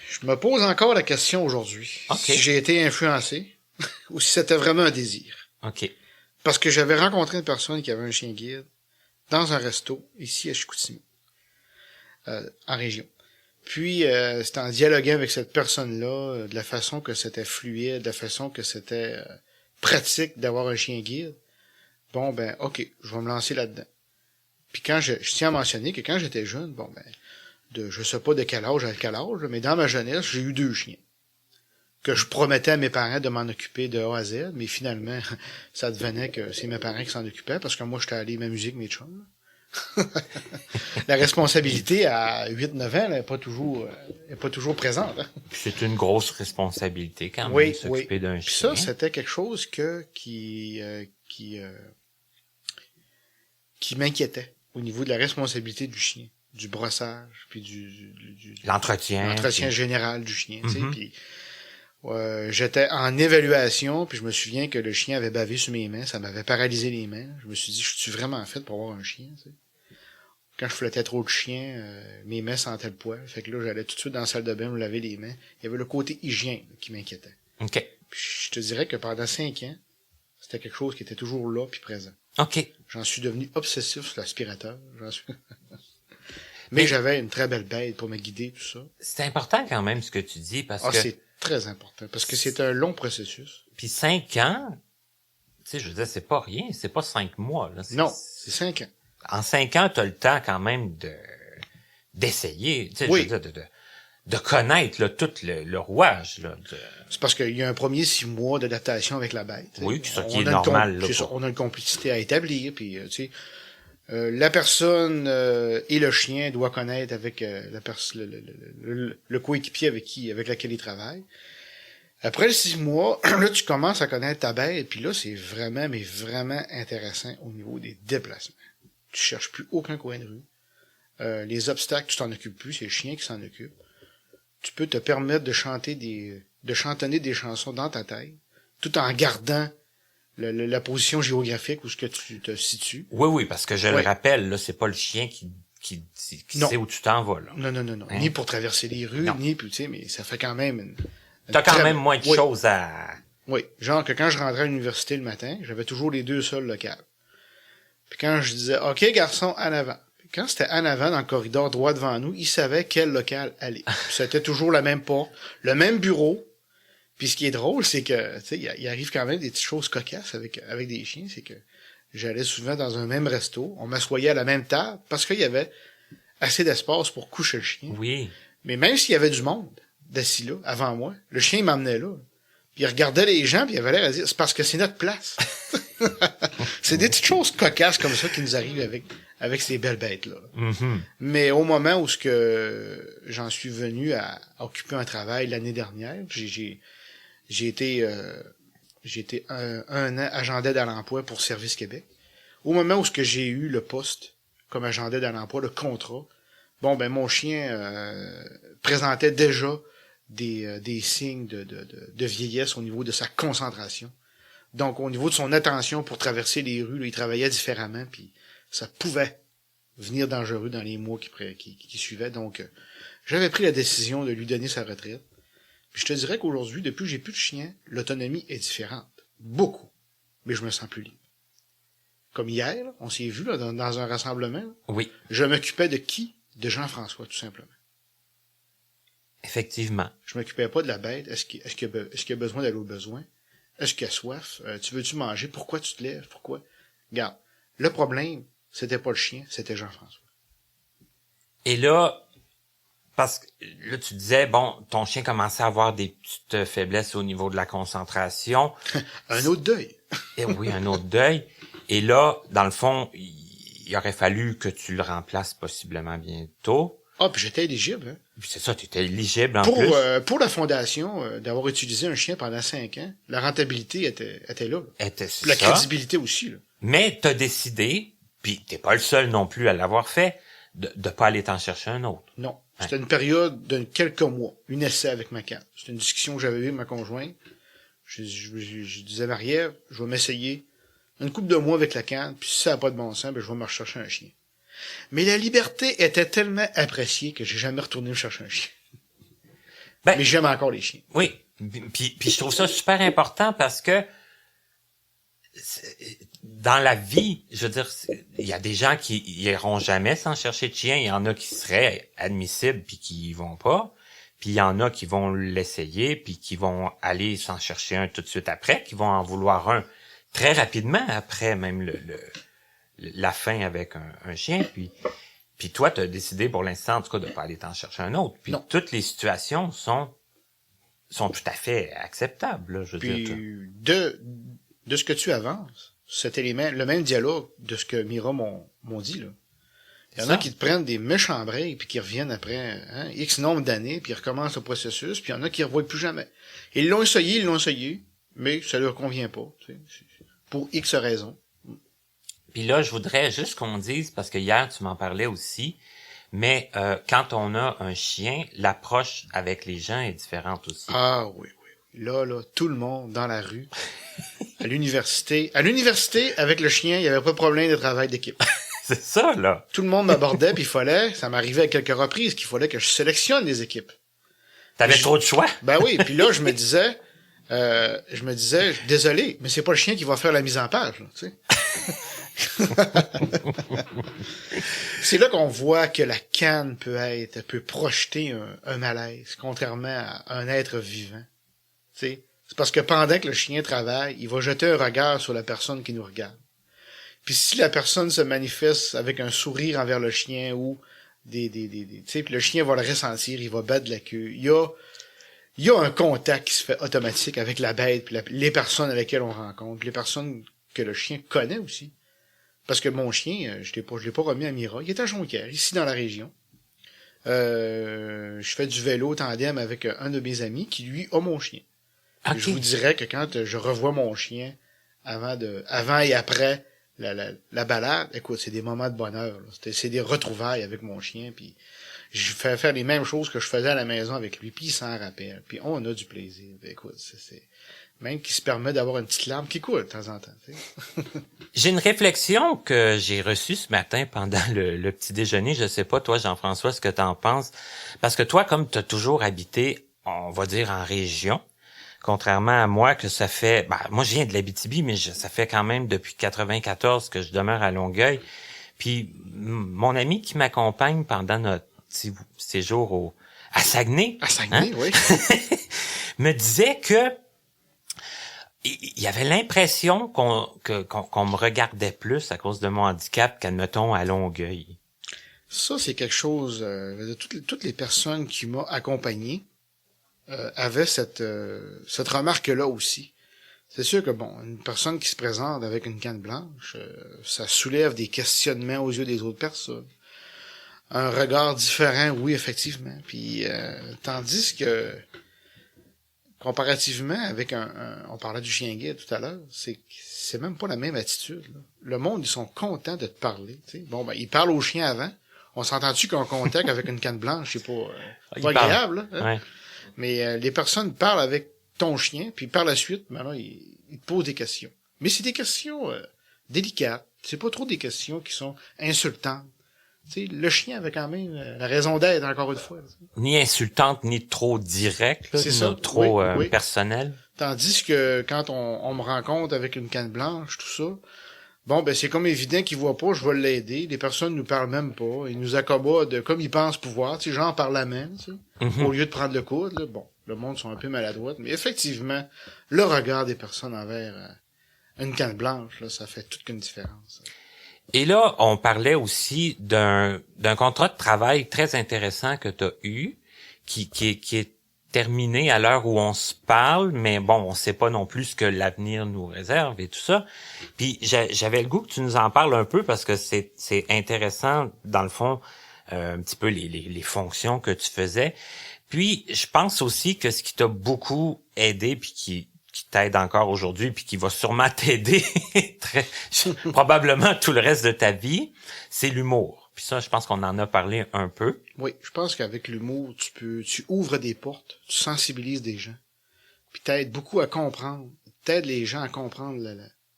Je me pose encore la question aujourd'hui. Okay. Si j'ai été influencé ou si c'était vraiment un désir. OK. Parce que j'avais rencontré une personne qui avait un chien guide dans un resto ici à Chicoutimi, en région. Puis, c'était en dialoguant avec cette personne-là, de la façon que c'était fluide, de la façon que c'était pratique d'avoir un chien guide. Bon, ben, OK, je vais me lancer là-dedans. Puis quand je tiens à mentionner que quand j'étais jeune, je sais pas de quel âge à quel âge, mais dans ma jeunesse, j'ai eu 2 chiens. Que je promettais à mes parents de m'en occuper de A à Z, mais finalement, ça devenait que c'est mes parents qui s'en occupaient, parce que moi, j'étais allé m'amuser avec mes chums. La responsabilité à 8-9 ans, elle est pas toujours présente. Hein? C'est une grosse responsabilité quand même, oui, s'occuper d'un Puis chien. ça, c'était quelque chose qui m'inquiétait au niveau de la responsabilité du chien, du brossage, puis l'entretien général du chien. Tu sais, puis j'étais en évaluation, puis je me souviens que le chien avait bavé sur mes mains, ça m'avait paralysé les mains. Je me suis dit, je suis vraiment fait pour avoir un chien. Tu sais. Quand je flottais trop de chien, mes mains sentaient le poil. Fait que là, j'allais tout de suite dans la salle de bain me laver les mains. Il y avait le côté hygiène qui m'inquiétait. OK. Puis je te dirais que pendant 5 ans, c'était quelque chose qui était toujours là puis présent. OK. J'en suis devenu obsessif sur l'aspirateur. Mais j'avais une très belle bête pour me guider, tout ça. C'est important quand même ce que tu dis parce que... c'est très important parce que c'est un long processus. Puis 5 ans, tu sais, je veux dire, c'est pas rien, c'est pas 5 mois. Là. Non, c'est 5 ans. En 5 ans, tu as le temps quand même d'essayer, tu sais, oui. Je veux dire, de connaître là, tout le rouage. Là, C'est parce qu'il y a un premier 6 mois d'adaptation avec la bête. Oui, puis ça qui est normal. C'est ça, on a une complicité à établir, puis tu sais, la personne et le chien doivent connaître avec le coéquipier avec laquelle il travaille. Après les 6 mois, là, tu commences à connaître ta bête, puis là, c'est vraiment, mais vraiment intéressant au niveau des déplacements. Tu cherches plus aucun coin de rue. Les obstacles, tu t'en occupes plus, c'est le chien qui s'en occupe. Tu peux te permettre de chantonner des chansons dans ta tête, tout en gardant la position géographique où ce que tu te situes. Oui, parce que je le rappelle, là, c'est pas le chien qui sait où tu t'en vas, là. Non. Hein? Ni pour traverser les rues, ni, tu sais, mais ça fait quand même t'as quand même moins de choses à... Oui. Genre que quand je rentrais à l'université le matin, j'avais toujours les 2 sols locales. Puis quand je disais, OK, garçon, en avant. Puis quand c'était en avant, dans le corridor droit devant nous, il savait quel local aller. Puis c'était toujours la même porte, le même bureau. Puis ce qui est drôle, c'est que, tu sais, il arrive quand même des petites choses cocasses avec des chiens. C'est que j'allais souvent dans un même resto, on m'assoyait à la même table parce qu'il y avait assez d'espace pour coucher le chien. Oui. Mais même s'il y avait du monde d'assis là, avant moi, le chien m'emmenait là. Puis il regardait les gens, puis il avait l'air à dire, c'est parce que c'est notre place. C'est des petites choses cocasses comme ça qui nous arrivent avec ces belles bêtes-là. Mm-hmm. Mais au moment où j'en suis venu à occuper un travail l'année dernière, j'ai été un an agent d'aide à l'emploi pour Service Québec. Au moment où j'ai eu le poste comme agent d'aide à l'emploi, le contrat, mon chien présentait déjà des signes de vieillesse au niveau de sa concentration. Donc, au niveau de son attention pour traverser les rues, là, il travaillait différemment, puis ça pouvait venir dangereux dans les mois qui suivaient. Donc, j'avais pris la décision de lui donner sa retraite. Puis je te dirais qu'aujourd'hui, depuis que j'ai plus de chien, l'autonomie est différente. Beaucoup. Mais je me sens plus libre. Comme hier, là, on s'est vu là, dans un rassemblement. Là. Oui. Je m'occupais de qui? De Jean-François, tout simplement. Effectivement. Je m'occupais pas de la bête. Est-ce qu'il a besoin d'aller au besoin? Est-ce qu'il a soif? Tu veux-tu manger? Pourquoi tu te lèves? Pourquoi? Regarde, le problème, c'était pas le chien, c'était Jean-François. Et là, parce que là, tu disais, bon, ton chien commençait à avoir des petites faiblesses au niveau de la concentration. Un autre deuil. Et oui, un autre deuil. Et là, dans le fond, il aurait fallu que tu le remplaces possiblement bientôt. Ah, puis j'étais éligible, hein. Puis c'est ça, tu étais éligible en plus. Pour la fondation, d'avoir utilisé un chien pendant 5 ans, la rentabilité était là. C'est La ça. crédibilité aussi, là. Mais t'as décidé, puis t'es pas le seul non plus à l'avoir fait, de pas aller t'en chercher un autre. Non. C'était une période de quelques mois, une essai avec ma canne. C'était une discussion que j'avais eue avec ma conjointe. Je disais, Marie-Ève, je vais m'essayer une couple de mois avec la canne, puis si ça n'a pas de bon sens, ben je vais me rechercher un chien. Mais la liberté était tellement appréciée que j'ai jamais retourné me chercher un chien. Ben, mais j'aime encore les chiens. Oui. Puis je trouve ça super important parce que dans la vie, je veux dire, il y a des gens qui iront jamais sans chercher de chien. Il y en a qui seraient admissibles puis qui y vont pas. Puis il y en a qui vont l'essayer puis qui vont aller s'en chercher un tout de suite après, qui vont en vouloir un très rapidement après même la fin avec un chien. Puis toi, tu as décidé pour l'instant, en tout cas, de pas aller t'en chercher un autre. Puis non. Toutes les situations sont tout à fait acceptables, là, je veux dire. De ce que tu avances, cet élément, le même dialogue de ce que Mira m'ont dit, là. Il y en a qui te prennent des méchants breaks puis qui reviennent après X nombre d'années puis ils recommencent le processus puis il y en a qui ne revoient plus jamais. Ils l'ont essayé, mais ça leur convient pas, tu sais, pour X raisons. Puis là, je voudrais juste qu'on dise, parce que hier, tu m'en parlais aussi, mais quand on a un chien, l'approche avec les gens est différente aussi. Ah oui. Là, tout le monde dans la rue, à l'université. À l'université, avec le chien, il n'y avait pas de problème de travail d'équipe. C'est ça, là. Tout le monde m'abordait, puis ça m'arrivait à quelques reprises qu'il fallait que je sélectionne des équipes. T'avais trop de choix. Ben oui, puis là, je me disais, désolé, mais c'est pas le chien qui va faire la mise en page, là, tu sais. C'est là qu'on voit que la canne peut projeter un malaise, contrairement à un être vivant. T'sais, c'est parce que pendant que le chien travaille, il va jeter un regard sur la personne qui nous regarde. Puis si la personne se manifeste avec un sourire envers le chien ou puis le chien va le ressentir, il va battre de la queue. Il y a un contact qui se fait automatique avec la bête puis les personnes avec lesquelles on rencontre, les personnes que le chien connaît aussi. Parce que mon chien, je l'ai pas remis à Mira. Il est à Jonquière, ici dans la région. Je fais du vélo tandem avec un de mes amis qui, lui, a mon chien. Okay. Je vous dirais que quand je revois mon chien avant et après la balade, écoute, c'est des moments de bonheur. Là. C'est des retrouvailles avec mon chien. Puis je fais faire les mêmes choses que je faisais à la maison avec lui. Puis il s'en rappelle. Puis on a du plaisir. Écoute, c'est même qui se permet d'avoir une petite larme qui coule de temps en temps. J'ai une réflexion que j'ai reçue ce matin pendant le petit déjeuner. Je sais pas, toi, Jean-François, ce que t'en penses. Parce que toi, comme t'as toujours habité, on va dire, en région, contrairement à moi, que ça fait... moi, je viens de l'Abitibi, mais ça fait quand même depuis 94 que je demeure à Longueuil. Puis, mon ami qui m'accompagne pendant notre petit séjour à Saguenay... À Saguenay, oui. me disait que il y avait l'impression qu'on me regardait plus à cause de mon handicap qu'admettons à Longueuil. Ça, c'est quelque chose... toutes les personnes qui m'ont accompagné avaient cette remarque-là aussi. C'est sûr que, une personne qui se présente avec une canne blanche, ça soulève des questionnements aux yeux des autres personnes. Un regard différent, oui, effectivement. Puis, tandis que... comparativement avec on parlait du chien guide tout à l'heure, c'est même pas la même attitude. Là. Le monde, ils sont contents de te parler. T'sais. Ils parlent au chien avant. On s'entend-tu qu'un contact avec une canne blanche, c'est pas agréable. Là, hein? Ouais. Mais les personnes parlent avec ton chien, puis par la suite, maintenant, ils te posent des questions. Mais c'est des questions délicates. C'est pas trop des questions qui sont insultantes. T'sais, le chien avait quand même la raison d'être, encore une fois. T'sais. Ni insultante, ni trop directe, c'est ça. Trop personnelle. Tandis que quand on me rencontre avec une canne blanche, tout ça, c'est comme évident qu'il voit pas, je vais l'aider. Les personnes nous parlent même pas. Ils nous accommodent comme ils pensent pouvoir, genre par la main, au lieu de prendre le coude. Là. Le monde sont un peu maladroits. Mais effectivement, le regard des personnes envers une canne blanche, là, ça fait toute une différence. Et là, on parlait aussi d'un contrat de travail très intéressant que tu as eu, qui est terminé à l'heure où on se parle, mais bon, on sait pas non plus ce que l'avenir nous réserve et tout ça. Puis j'avais le goût que tu nous en parles un peu parce que c'est intéressant, dans le fond, un petit peu les fonctions que tu faisais. Puis je pense aussi que ce qui t'a beaucoup aidé, puis qui t'aide encore aujourd'hui, puis qui va sûrement t'aider probablement tout le reste de ta vie, c'est l'humour. Puis ça, je pense qu'on en a parlé un peu. Oui, je pense qu'avec l'humour, tu ouvres des portes, tu sensibilises des gens, puis t'aides beaucoup à comprendre, t'aides les gens à comprendre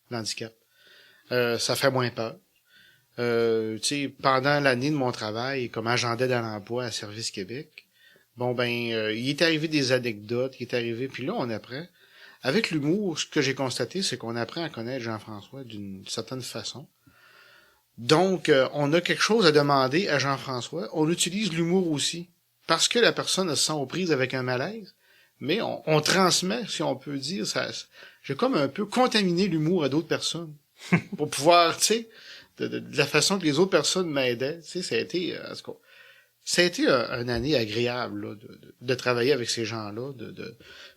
l'handicap. Ça fait moins peur. Tu sais, pendant l'année de mon travail comme agent d'aide à l'emploi à Service Québec, il est arrivé des anecdotes, il est arrivé, puis là, on apprend. Avec l'humour, ce que j'ai constaté, c'est qu'on apprend à connaître Jean-François d'une certaine façon. Donc, on a quelque chose à demander à Jean-François. On utilise l'humour aussi, parce que la personne se sent aux prises avec un malaise, mais on transmet, si on peut dire. J'ai comme un peu contaminé l'humour à d'autres personnes, pour pouvoir, tu sais, de la façon que les autres personnes m'aidaient. Tu sais, ça a été une année agréable là, de travailler avec ces gens-là,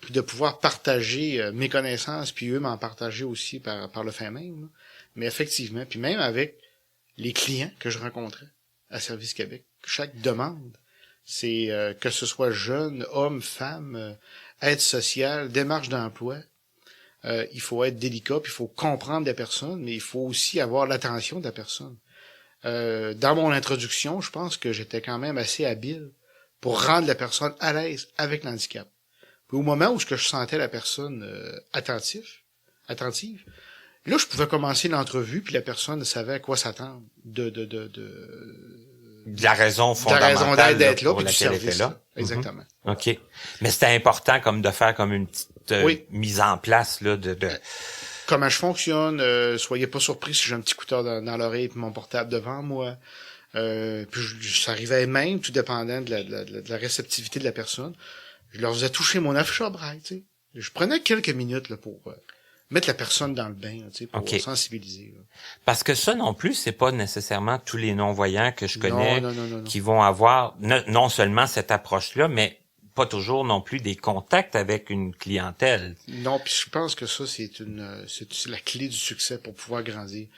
puis de pouvoir partager mes connaissances, puis eux m'en partager aussi par le fait même. Là. Mais effectivement, puis même avec les clients que je rencontrais à Service Québec, chaque demande, c'est que ce soit jeune, homme, femme, aide sociale, démarche d'emploi, il faut être délicat, puis il faut comprendre la personne, mais il faut aussi avoir l'attention de la personne. Dans mon introduction, je pense que j'étais quand même assez habile pour rendre la personne à l'aise avec l'handicap. Puis au moment où je sentais la personne attentive, là, je pouvais commencer l'entrevue, puis la personne savait à quoi s'attendre de la raison fondamentale de la raison d'être là, pour puis du laquelle elle service. était là. Exactement. OK. Mais c'était important comme de faire comme une petite mise en place là de comment je fonctionne, soyez pas surpris si j'ai un petit couteau dans l'oreille et mon portable devant moi. Puis ça arrivait même, tout dépendant de la réceptivité de la personne. Je leur faisais toucher mon affiche à braille, tu sais. Je prenais quelques minutes là, pour mettre la personne dans le bain, tu sais, pour sensibiliser. Là. Parce que ça non plus, c'est pas nécessairement tous les non-voyants que je connais non. qui vont avoir non seulement cette approche-là, mais pas toujours non plus des contacts avec une clientèle. Non, puis je pense que ça, c'est la clé du succès pour pouvoir grandir.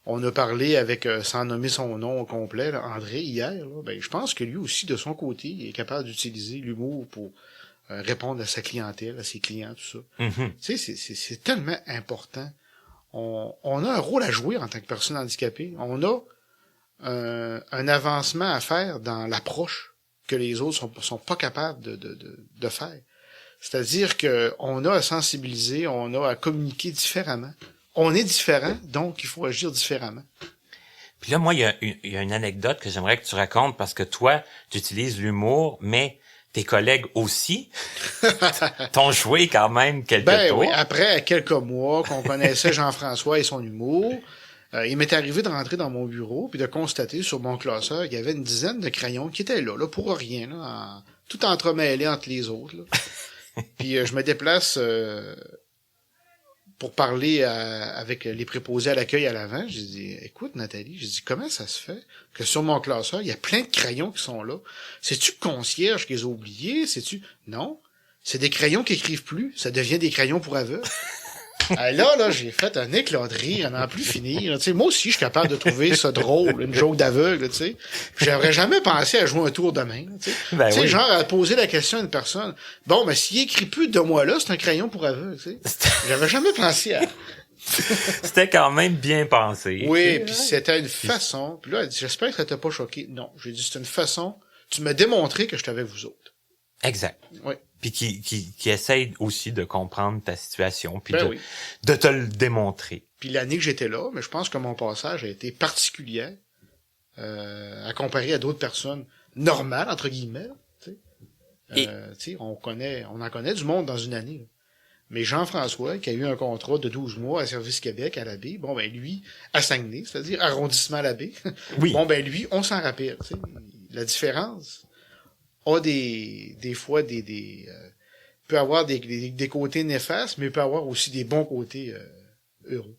On a parlé avec, sans nommer son nom au complet, là, André, hier, là, je pense que lui aussi, de son côté, il est capable d'utiliser l'humour pour répondre à sa clientèle, à ses clients, tout ça. Mm-hmm. Tu sais, c'est tellement important. On a un rôle à jouer en tant que personne handicapée. On a un avancement à faire dans l'approche que les autres sont pas capables de faire. C'est-à-dire que on a à sensibiliser, on a à communiquer différemment. On est différent, donc il faut agir différemment. Puis là, moi, il y a une anecdote que j'aimerais que tu racontes parce que toi, tu utilises l'humour, mais tes collègues aussi t'ont joué quand même quelques tours. Oui, après quelques mois qu'on connaissait Jean-François et son humour, il m'est arrivé de rentrer dans mon bureau puis de constater sur mon classeur qu'il y avait une dizaine de crayons qui étaient là pour rien, là, tout entremêlés entre les autres. Là. Puis je me déplace pour parler avec les préposés à l'accueil à l'avant. J'ai dit, écoute Nathalie, j'ai dit, comment ça se fait que sur mon classeur, il y a plein de crayons qui sont là? C'est-tu le concierge qui les a oubliés? Non, c'est des crayons qui écrivent plus. Ça devient des crayons pour aveugles. Là, j'ai fait un éclat de rire à n'en plus finir. Tu sais, moi aussi, je suis capable de trouver ça drôle, une joke d'aveugle, tu sais. J'aurais jamais pensé à jouer un tour demain, tu sais. Oui. Genre à poser la question à une personne. Bon, mais s'il écrit plus de moi là, c'est un crayon pour aveugle, tu sais. J'avais jamais pensé à... C'était quand même bien pensé. Oui, puis c'était une façon. Puis là, elle dit, j'espère que ça t'a pas choqué. Non, j'ai dit, c'est une façon. Tu m'as démontré que je t'avais vous autres. Exact. Oui. Puis qui essaye aussi de comprendre ta situation, puis oui. de te le démontrer. Puis l'année que j'étais là, mais je pense que mon passage a été particulier à comparer à d'autres personnes normales, entre guillemets. On en connaît du monde dans une année. Là. Mais Jean-François, qui a eu un contrat de 12 mois à Service Québec à la baie, lui, à Saguenay, c'est-à-dire arrondissement à la baie, oui. Lui, on s'en rappelle. T'sais. La différence a des fois peut avoir des côtés néfastes, mais peut avoir aussi des bons côtés heureux.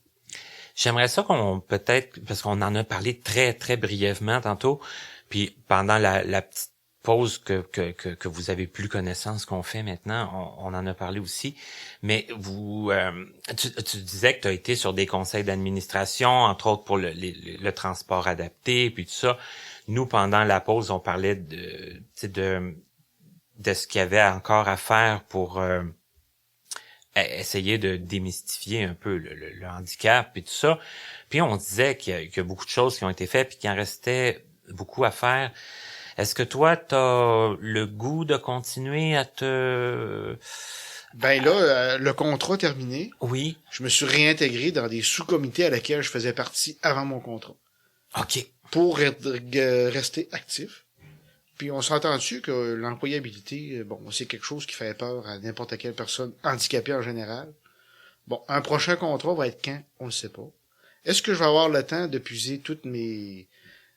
J'aimerais ça qu'on peut-être, parce qu'on en a parlé très, très brièvement tantôt, puis pendant la petite pause que vous avez plus connaissance qu'on fait maintenant, on en a parlé aussi, mais tu disais que tu as été sur des conseils d'administration, entre autres pour le transport adapté, puis tout ça. Nous, pendant la pause, on parlait de ce qu'il y avait encore à faire pour essayer de démystifier un peu le handicap et tout ça. Puis on disait qu'il y a beaucoup de choses qui ont été faites puis qu'il en restait beaucoup à faire. Est-ce que toi, t'as le goût de continuer à te... Ben là, le contrat terminé. Oui. Je me suis réintégré dans des sous-comités à laquelle je faisais partie avant mon contrat. OK. Pour rester actif. Puis on s'entend dessus que l'employabilité, bon, c'est quelque chose qui fait peur à n'importe quelle personne handicapée en général. Bon, un prochain contrat va être quand? On ne sait pas. Est-ce que je vais avoir le temps de puiser toutes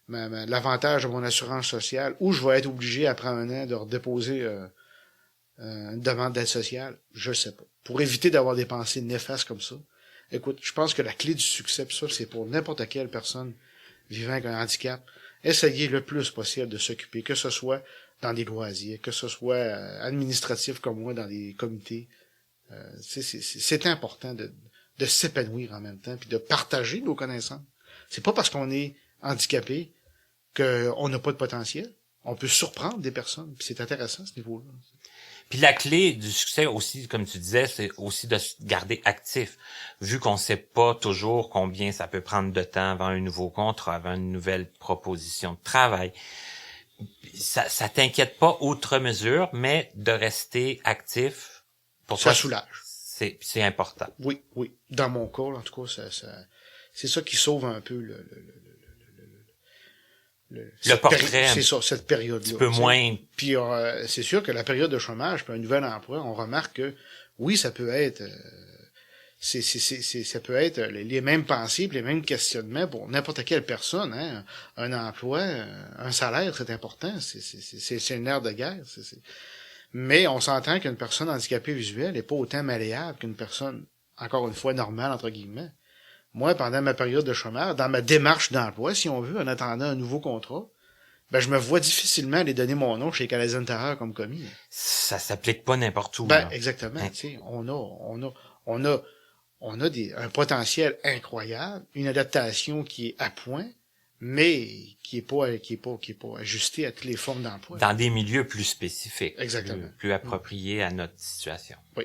l'avantage de mon assurance sociale, ou je vais être obligé, après un an, de redéposer une demande d'aide sociale? Je ne sais pas. Pour éviter d'avoir des pensées néfastes comme ça. Écoute, je pense que la clé du succès, pis ça, c'est pour n'importe quelle personne vivant avec un handicap, essayer le plus possible de s'occuper, que ce soit dans des loisirs, que ce soit administratif comme moi, dans des comités. C'est important de s'épanouir en même temps, puis de partager nos connaissances. C'est pas parce qu'on est handicapé qu'on n'a pas de potentiel. On peut surprendre des personnes, puis c'est intéressant à ce niveau-là. Puis la clé du succès aussi, comme tu disais, c'est aussi de se garder actif. Vu qu'on sait pas toujours combien ça peut prendre de temps avant un nouveau contrat, avant une nouvelle proposition de travail. Ça t'inquiète pas outre mesure, mais de rester actif, pour ça toi, soulage. C'est important. Oui. Dans mon cas, en tout cas, c'est ça qui sauve un peu le portrait. C'est ça, cette période-là. Un peu moins. Puis c'est sûr que la période de chômage, puis un nouvel emploi, on remarque que oui, ça peut être ça peut être les mêmes pensées, puis les mêmes questionnements pour n'importe quelle personne, hein. Un emploi, un salaire, c'est important, c'est une ère de guerre. Mais on s'entend qu'une personne handicapée visuelle n'est pas autant malléable qu'une personne, encore une fois, normale, entre guillemets. Moi, pendant ma période de chômage, dans ma démarche d'emploi, si on veut, en attendant un nouveau contrat, ben je me vois difficilement aller donner mon nom chez Canadian Tire comme commis. Ça s'applique pas n'importe où. Ben, là. exactement. Hein? Tu sais, on a un potentiel incroyable, une adaptation qui est à point, mais qui est pas ajustée à toutes les formes d'emploi. Dans des milieux plus spécifiques. Exactement. Plus appropriés à notre situation. Oui.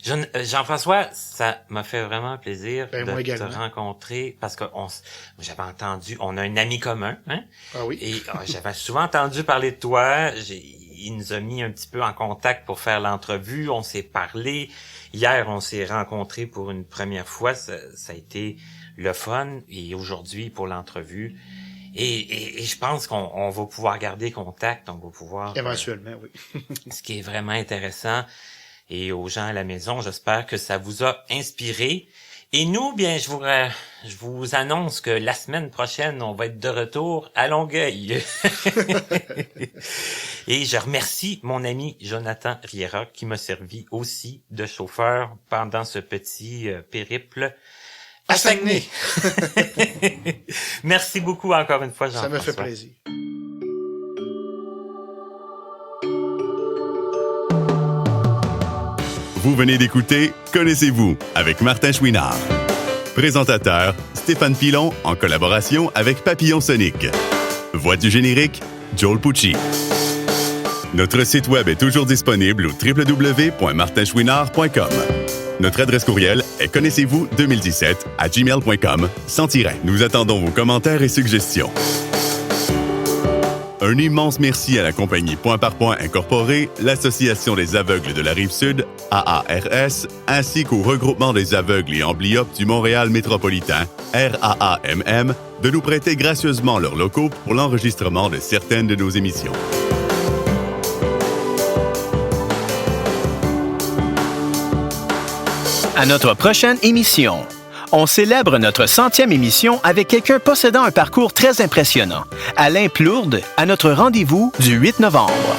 Jean-François, ça m'a fait vraiment plaisir de te rencontrer parce que j'avais entendu, on a un ami commun, hein? Ah oui. Et j'avais souvent entendu parler de toi. Il nous a mis un petit peu en contact pour faire l'entrevue. On s'est parlé. Hier, on s'est rencontrés pour une première fois. Ça a été le fun. Et aujourd'hui, pour l'entrevue. Et je pense qu'on va pouvoir garder contact. On va pouvoir... Éventuellement, oui. Ce qui est vraiment intéressant. Et aux gens à la maison, j'espère que ça vous a inspiré. Et nous, bien, je vous annonce que la semaine prochaine, on va être de retour à Longueuil. Et je remercie mon ami Jonathan Riera qui m'a servi aussi de chauffeur pendant ce petit périple à Saguenay. Merci beaucoup encore une fois, Jean-François. Ça me fait plaisir. Vous venez d'écouter Connaissez-vous avec Martin Chouinard. Présentateur, Stéphane Pilon en collaboration avec Papillon Sonic. Voix du générique, Joel Pucci. Notre site web est toujours disponible au www.martinchouinard.com. Notre adresse courriel est connaissez-vous2017@gmail.com sans tiret. Nous attendons vos commentaires et suggestions. Un immense merci à la compagnie Point par Point Incorporée, l'Association des aveugles de la Rive-Sud, AARS, ainsi qu'au Regroupement des aveugles et amblyopes du Montréal métropolitain, RAAMM, de nous prêter gracieusement leurs locaux pour l'enregistrement de certaines de nos émissions. À notre prochaine émission. On célèbre notre 100e émission avec quelqu'un possédant un parcours très impressionnant. Alain Plourde, à notre rendez-vous du 8 novembre.